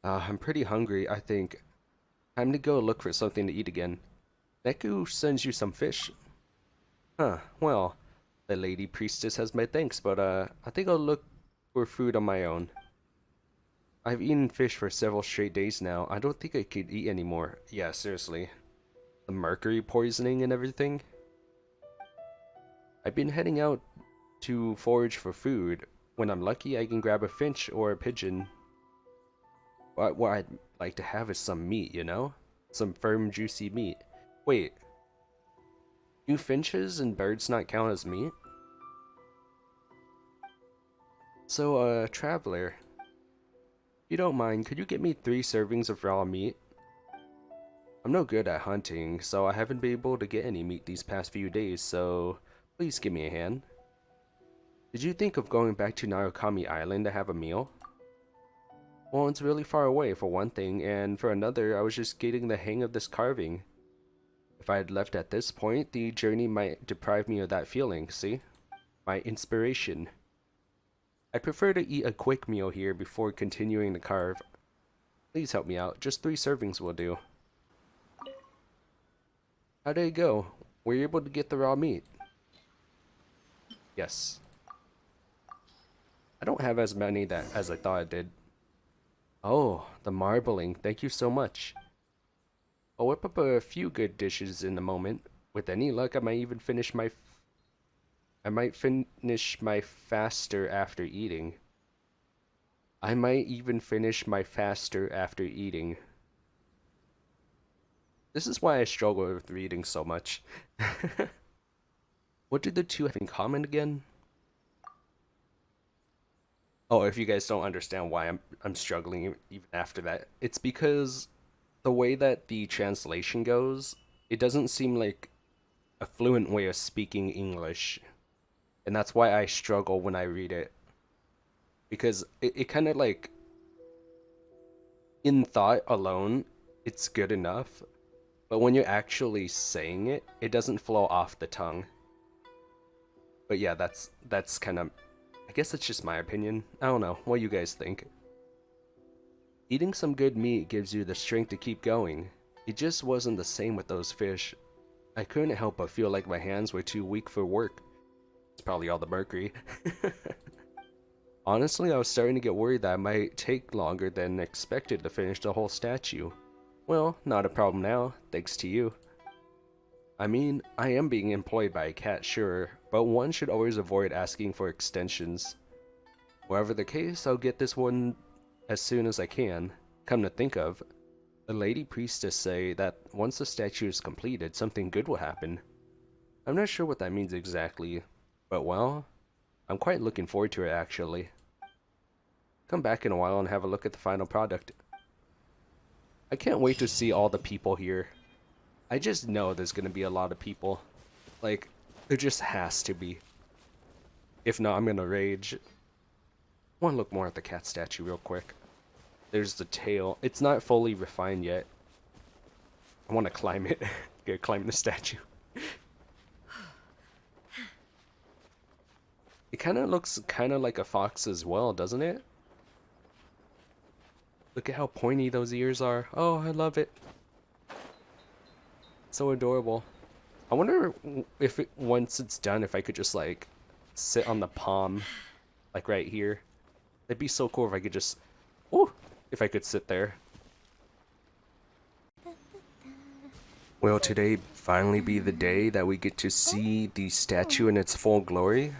I'm pretty hungry, I think. Time to go look for something to eat again. Neku sends you some fish. Huh, well, the Lady Priestess has my thanks, but I think I'll look for food on my own. I've eaten fish for several straight days now. I don't think I could eat anymore. Yeah, seriously. The mercury poisoning and everything. I've been heading out to forage for food. When I'm lucky, I can grab a finch or a pigeon. What I'd like to have is some meat, you know? Some firm, juicy meat. Wait, do finches and birds not count as meat? So, traveler, if you don't mind, could you get me 3 servings of raw meat? I'm no good at hunting, so I haven't been able to get any meat these past few days, so please give me a hand. Did you think of going back to Narukami Island to have a meal? Well, it's really far away for one thing, and for another, I was just getting the hang of this carving. If I had left at this point, the journey might deprive me of that feeling, see? My inspiration. I'd prefer to eat a quick meal here before continuing to carve. Please help me out, just 3 servings will do. How did it go? Were you able to get the raw meat? Yes. I don't have as many as I thought I did. Oh, the marbling, thank you so much. I'll whip up a few good dishes in a moment. With any luck, I might finish my faster after eating. I might even finish my faster after eating. This is why I struggle with reading so much. What do the two have in common again? Oh, if you guys don't understand why I'm struggling even after that, it's because the way that the translation goes, it doesn't seem like a fluent way of speaking English. And that's why I struggle when I read it. Because it kind of like, in thought alone, it's good enough. But when you're actually saying it, it doesn't flow off the tongue. But yeah, that's kind of, I guess it's just my opinion. I don't know, what do you guys think? Eating some good meat gives you the strength to keep going. It just wasn't the same with those fish. I couldn't help but feel like my hands were too weak for work. It's probably all the mercury. Honestly, I was starting to get worried that I might take longer than expected to finish the whole statue. Well, not a problem now, thanks to you. I mean, I am being employed by a cat, sure, but one should always avoid asking for extensions. Whatever the case, I'll get this one as soon as I can. Come to think of, the Lady Priestess say that once the statue is completed, something good will happen. I'm not sure what that means exactly, but well, I'm quite looking forward to it actually. Come back in a while and have a look at the final product. I can't wait to see all the people here. I just know there's gonna be a lot of people. Like, there just has to be. If not, I'm gonna rage. I want to look more at the cat statue real quick. There's the tail. It's not fully refined yet. I want to climb it. Gotta climb the statue. It kind of looks kind of like a fox as well, doesn't it? Look at how pointy those ears are. Oh, I love it. So adorable. I wonder if once it's done, if I could just like sit on the palm, like right here. That'd be so cool if I could just, ooh, if I could sit there. Will today finally be the day that we get to see the statue in its full glory?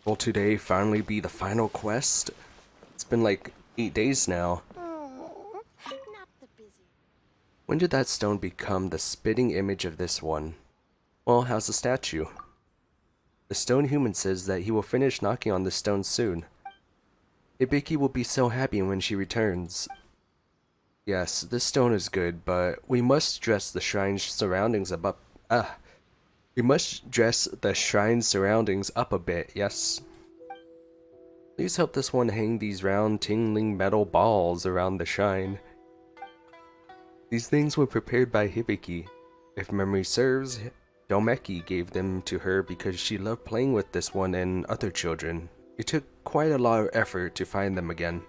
Will today finally be the final quest? It's been like 8 days now. Oh, not the busy. When did that stone become the spitting image of this one? Well, how's the statue? The stone human says that he will finish knocking on the stone soon. Hibiki will be so happy when she returns. Yes, this stone is good, but we must dress the shrine's surroundings we must dress the shrine's surroundings up a bit, yes? Please help this one hang these round, tingling metal balls around the shrine. These things were prepared by Hibiki. If memory serves, Domeki gave them to her because she loved playing with this one and other children. It took quite a lot of effort to find them again.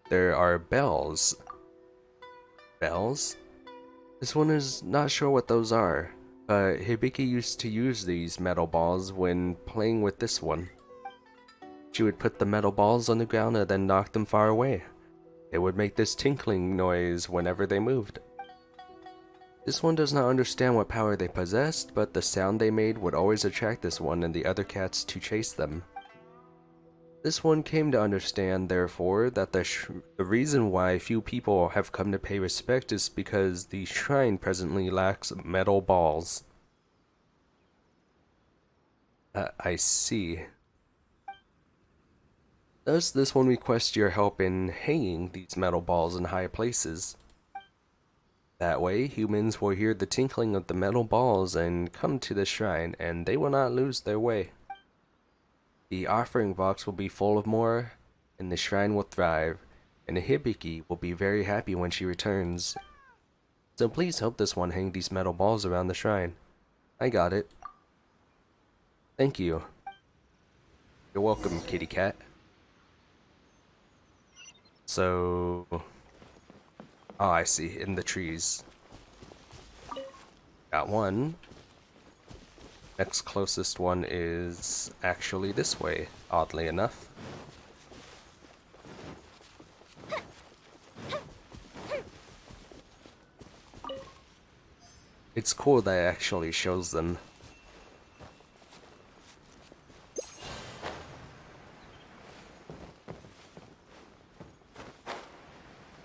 There are bells. Bells? This one is not sure what those are, but Hibiki used to use these metal balls when playing with this one. She would put the metal balls on the ground and then knock them far away. It would make this tinkling noise whenever they moved. This one does not understand what power they possessed, but the sound they made would always attract this one and the other cats to chase them. This one came to understand, therefore, that the reason why few people have come to pay respect is because the shrine presently lacks metal balls. I see. Does this one request your help in hanging these metal balls in high places? That way, humans will hear the tinkling of the metal balls and come to the shrine, and they will not lose their way. The offering box will be full of more, and the shrine will thrive, and Hibiki will be very happy when she returns. So please help this one hang these metal balls around the shrine. I got it. Thank you. You're welcome, kitty cat. So... Oh, I see, in the trees. Got one. Next closest one is actually this way, oddly enough. It's cool that it actually shows them.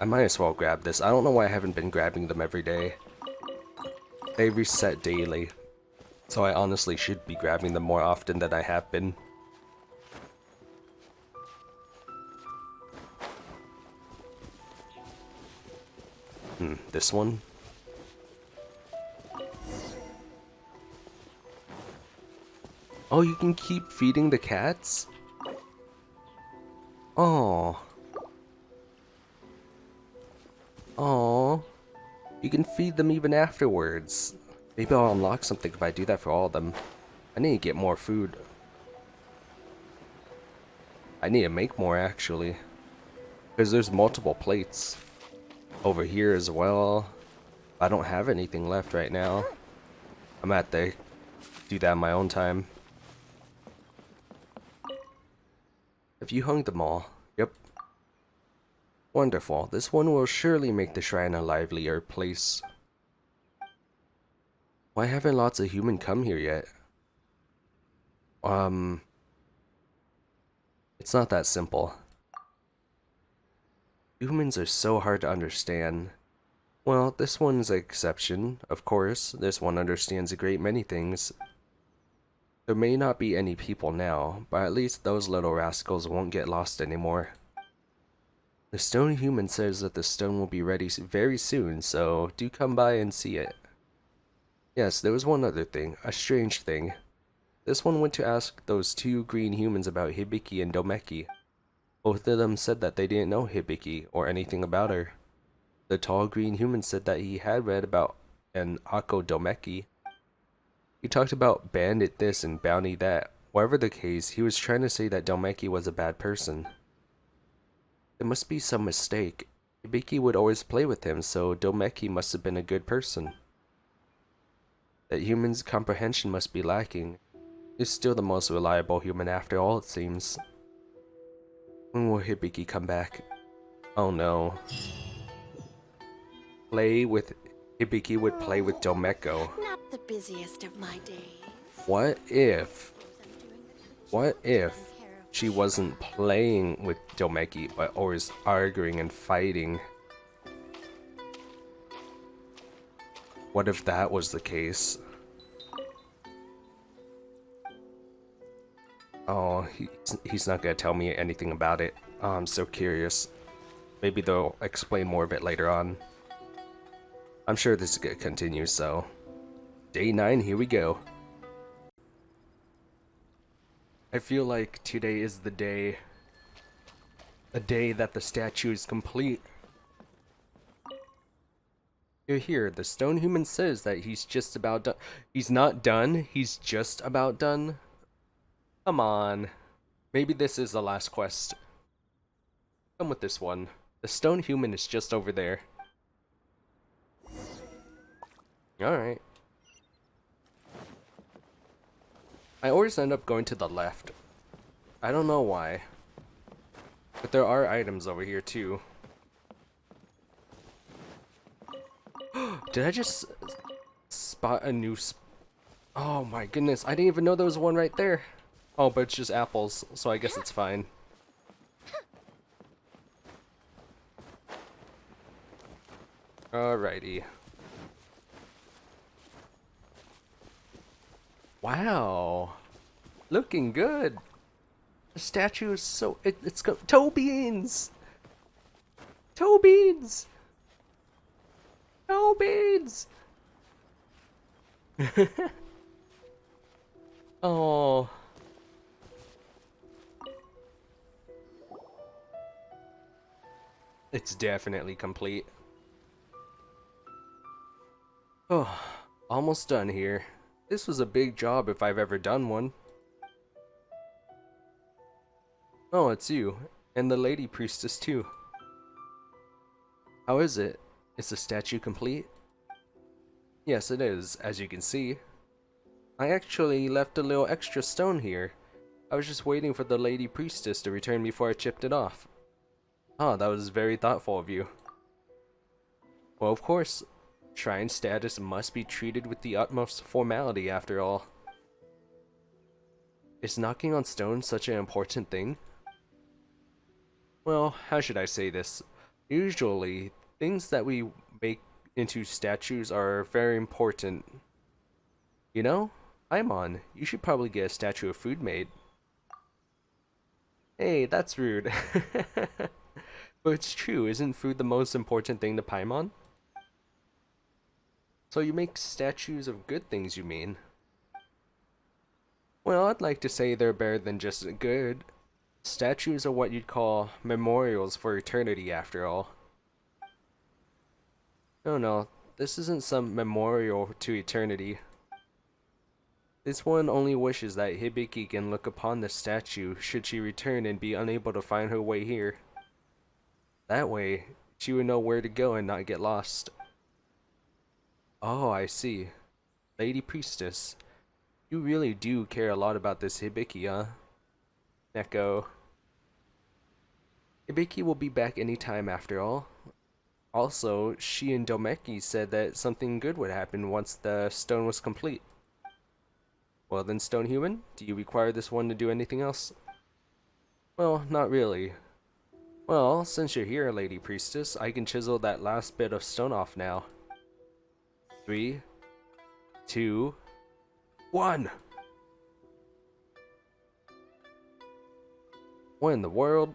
I might as well grab this. I don't know why I haven't been grabbing them every day. They reset daily, so I honestly should be grabbing them more often than I have been. This one? Oh, you can keep feeding the cats? Oh. Oh. You can feed them even afterwards. Maybe I'll unlock something if I do that for all of them. I need to get more food. I need to make more, actually. Because there's multiple plates. Over here as well. I don't have anything left right now. I'm at to do that in my own time. Have you hung them all? Yep. Wonderful. This one will surely make the shrine a livelier place. Why haven't lots of humans come here yet? It's not that simple. Humans are so hard to understand. Well, this one's an exception, of course. This one understands a great many things. There may not be any people now, but at least those little rascals won't get lost anymore. The stone human says that the stone will be ready very soon, so do come by and see it. Yes, there was one other thing, a strange thing. This one went to ask those two green humans about Hibiki and Domeki. Both of them said that they didn't know Hibiki or anything about her. The tall green human said that he had read about an Ako Domeki. He talked about bandit this and bounty that. Whatever the case, he was trying to say that Domeki was a bad person. There must be some mistake. Hibiki would always play with him, so Domeki must have been a good person. That humans' comprehension must be lacking. He's still the most reliable human after all, it seems. When will Hibiki come back? Oh no. Hibiki would play with Domeko. Not the busiest of my days. What if she wasn't playing with Domeki, but always arguing and fighting? What if that was the case? Oh, he's not gonna tell me anything about it. Oh, I'm so curious. Maybe they'll explain more of it later on. I'm sure this is gonna continue, so... Day 9, here we go. I feel like today is the day... A day that the statue is complete. Here, the stone human says that he's just about done. He's not done, he's just about done. Come on. Maybe this is the last quest. Come with this one. The stone human is just over there. Alright. I always end up going to the left. I don't know why. But there are items over here too. Did I just spot a new oh my goodness, I didn't even know there was one right there. Oh, but it's just apples, so I guess it's fine. Alrighty. Wow. Looking good. The statue is so... it's got toe beans! Toe beans! Toe beans! Oh. It's definitely complete. Oh, almost done here. This was a big job if I've ever done one. Oh, it's you. And the lady priestess too. How is it? Is the statue complete? Yes, it is, as you can see. I actually left a little extra stone here. I was just waiting for the lady priestess to return before I chipped it off. Ah, that was very thoughtful of you. Well, of course. Shrine status must be treated with the utmost formality after all. Is knocking on stone such an important thing? Well, how should I say this? Usually, things that we make into statues are very important. You know, Paimon, you should probably get a statue of food made. Hey, that's rude. But it's true, isn't food the most important thing to Paimon? So you make statues of good things, you mean? Well, I'd like to say they're better than just good. Statues are what you'd call memorials for eternity, after all. No, this isn't some memorial to eternity. This one only wishes that Hibiki can look upon the statue should she return and be unable to find her way here. That way, she would know where to go and not get lost. Oh, I see. Lady Priestess, you really do care a lot about this Hibiki, huh? Neko. Hibiki will be back anytime after all. Also, she and Domeki said that something good would happen once the stone was complete. Well then, Stone Human, do you require this one to do anything else? Well, not really. Well, since you're here, Lady Priestess, I can chisel that last bit of stone off now. 3, 2, 1! What in the world?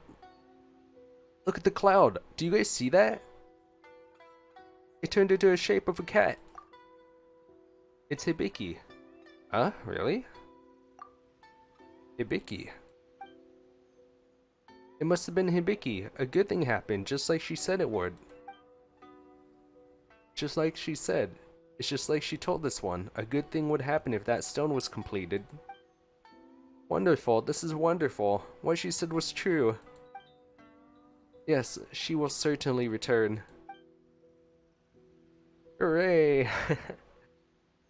Look at the cloud! Do you guys see that? It turned into a shape of a cat. It's Hibiki. Huh? Really? Hibiki. It must have been Hibiki. A good thing happened, just like she said it would. Just like she said. It's just like she told this one. A good thing would happen if that stone was completed. Wonderful. This is wonderful. What she said was true. Yes, she will certainly return. Hooray!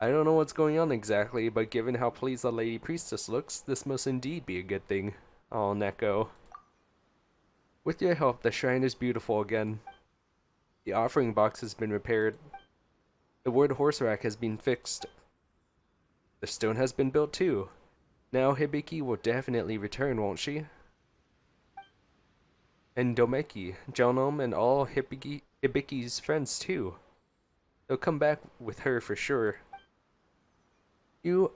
I don't know what's going on exactly, but given how pleased the Lady Priestess looks, this must indeed be a good thing. Oh, Neko. With your help, the shrine is beautiful again. The offering box has been repaired. The wood horse rack has been fixed. The stone has been built too. Now Hibiki will definitely return, won't she? And Domeki, Jonom, and all Hibiki's friends too. They'll come back with her for sure. You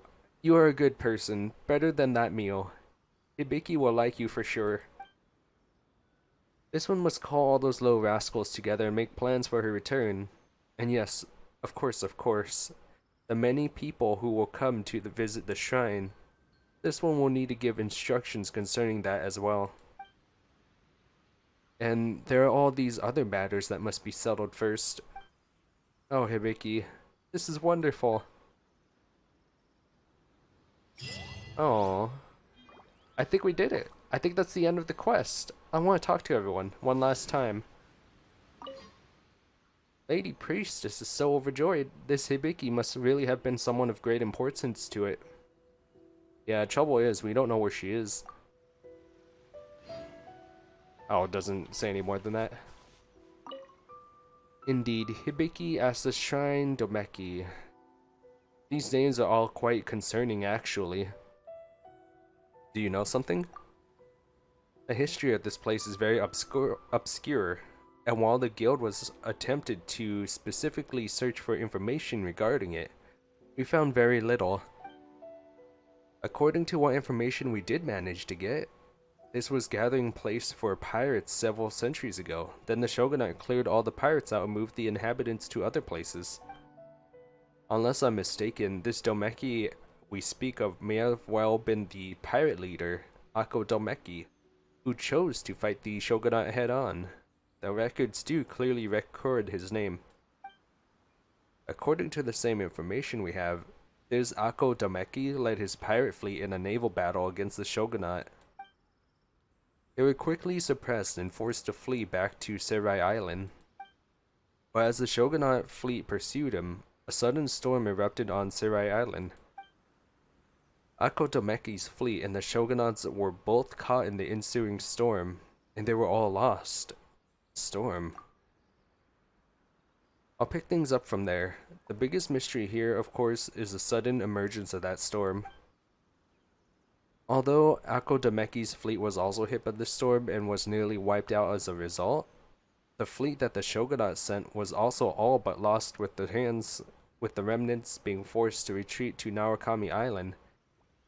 are a good person, better than that meal. Hibiki will like you for sure. This one must call all those little rascals together and make plans for her return. And yes, of course, the many people who will come to visit the shrine, this one will need to give instructions concerning that as well. And there are all these other matters that must be settled first. Oh, Hibiki, this is wonderful. Oh, I think we did it. I think that's the end of the quest. I want to talk to everyone one last time. Lady Priestess is so overjoyed. This Hibiki must really have been someone of great importance to it. Yeah, trouble is, we don't know where she is. Oh, it doesn't say any more than that. Indeed, Hibiki, Asase Shrine Neko. These names are all quite concerning, actually. Do you know something? The history of this place is very obscure, and while the guild was attempted to specifically search for information regarding it, we found very little. According to what information we did manage to get, this was gathering place for pirates several centuries ago. Then the shogunate cleared all the pirates out and moved the inhabitants to other places. Unless I'm mistaken, this Domeki we speak of may have well been the pirate leader, Ako Domeki, who chose to fight the shogunate head-on. The records do clearly record his name. According to the same information we have, this Ako Domeki led his pirate fleet in a naval battle against the shogunate. They were quickly suppressed and forced to flee back to Serai Island. But as the shogunate fleet pursued him, a sudden storm erupted on Serai Island. Ako Domeki's fleet and the shogunate's were both caught in the ensuing storm, and they were all lost. Storm. I'll pick things up from there. The biggest mystery here, of course, is the sudden emergence of that storm. Although Ako Domeki's fleet was also hit by the storm and was nearly wiped out as a result, the fleet that the shogunate sent was also all but lost with the remnants being forced to retreat to Narukami Island.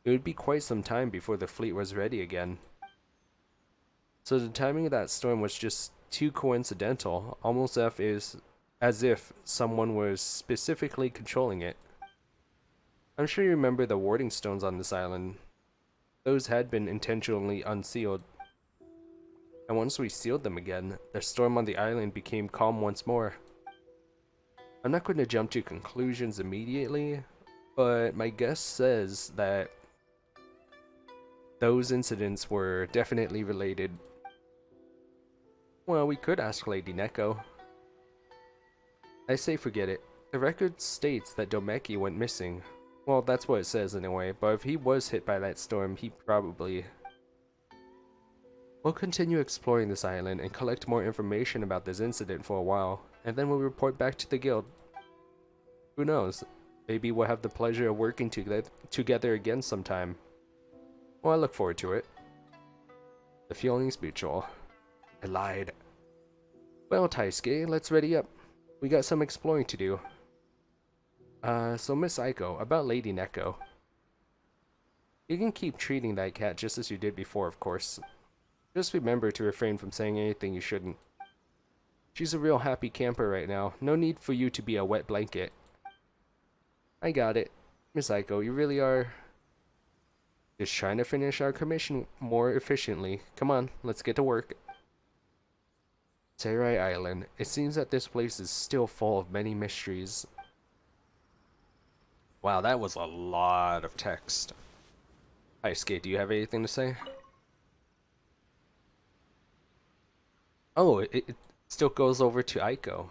It would be quite some time before the fleet was ready again. So the timing of that storm was just too coincidental, almost as if someone was specifically controlling it. I'm sure you remember the warding stones on this island. Those had been intentionally unsealed. And once we sealed them again, the storm on the island became calm once more. I'm not going to jump to conclusions immediately, but my guess says that those incidents were definitely related. Well, we could ask Lady Neko. I say forget it. The record states that Domeki went missing. Well, that's what it says anyway, but if he was hit by that storm, he probably... We'll continue exploring this island and collect more information about this incident for a while, and then we'll report back to the guild. Who knows? Maybe we'll have the pleasure of working together again sometime. Well, I look forward to it. The feeling's mutual. I lied. Well, Taisuke, let's ready up. We got some exploring to do. So Miss Aiko, about Lady Neko. You can keep treating that cat just as you did before, of course. Just remember to refrain from saying anything you shouldn't. She's a real happy camper right now. No need for you to be a wet blanket. I got it. Miss Aiko, you really are just trying to finish our commission more efficiently. Come on, let's get to work. Serai Island. It seems that this place is still full of many mysteries. Wow, that was a lot of text. Hi, Skate, do you have anything to say? Oh, it still goes over to Aiko.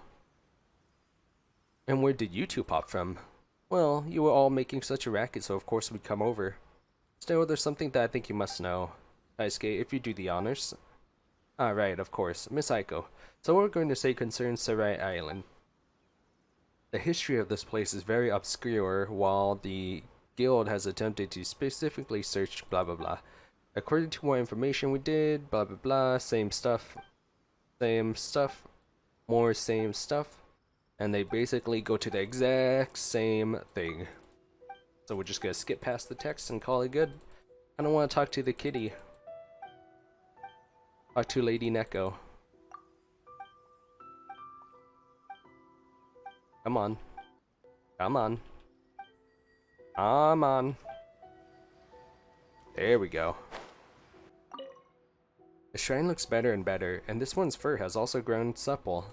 And where did you two pop from? Well, you were all making such a racket, so of course we'd come over. Still, there's something that I think you must know. Daisuke, if you do the honors. Ah, right, of course. Miss Aiko. So what we're going to say concerns Serai Island. The history of this place is very obscure, while the guild has attempted to specifically search blah blah blah. According to what information we did, blah blah blah, same stuff, more same stuff, and they basically go to the exact same thing. So we're just gonna skip past the text and call it good. I don't want to talk to the kitty. Talk to Lady Neko. Come on. Come on. Come on. There we go. The shrine looks better and better, and this one's fur has also grown supple.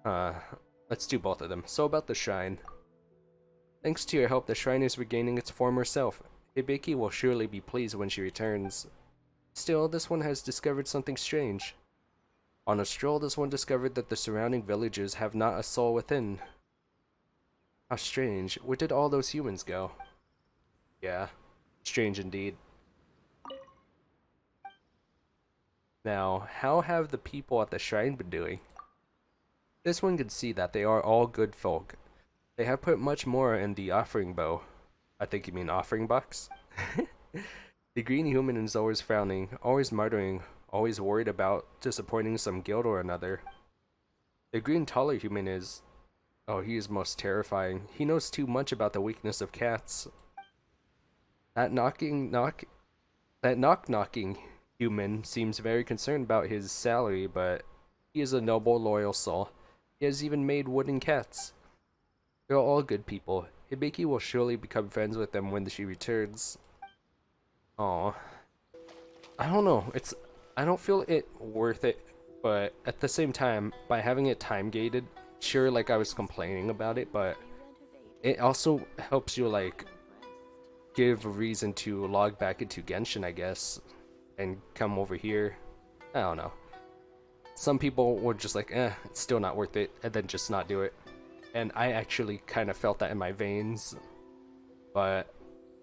Let's do both of them. So about the shrine. Thanks to your help, the shrine is regaining its former self. Hibiki will surely be pleased when she returns. Still, this one has discovered something strange. On a stroll, this one discovered that the surrounding villagers have not a soul within. How strange. Where did all those humans go? Yeah, strange indeed. Now, how have the people at the shrine been doing? This one can see that they are all good folk. They have put much more in the offering bow. I think you mean offering box? The green human is always frowning, always muttering, always worried about disappointing some guild or another. The green taller human is... oh, he is most terrifying. He knows too much about the weakness of cats. That knock-knocking human seems very concerned about his salary, but he is a noble, loyal soul. He has even made wooden cats. They're all good people. Hibiki will surely become friends with them when she returns. Aw. I don't know. I don't feel it worth it, but at the same time, by having it time gated, sure, like I was complaining about it, but it also helps you like give a reason to log back into Genshin, I guess, and come over here. I don't know. Some people were just like, it's still not worth it, and then just not do it. And I actually kind of felt that in my veins. But,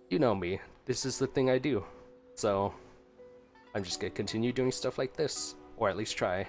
you know me, this is the thing I do. So, I'm just gonna continue doing stuff like this, or at least try.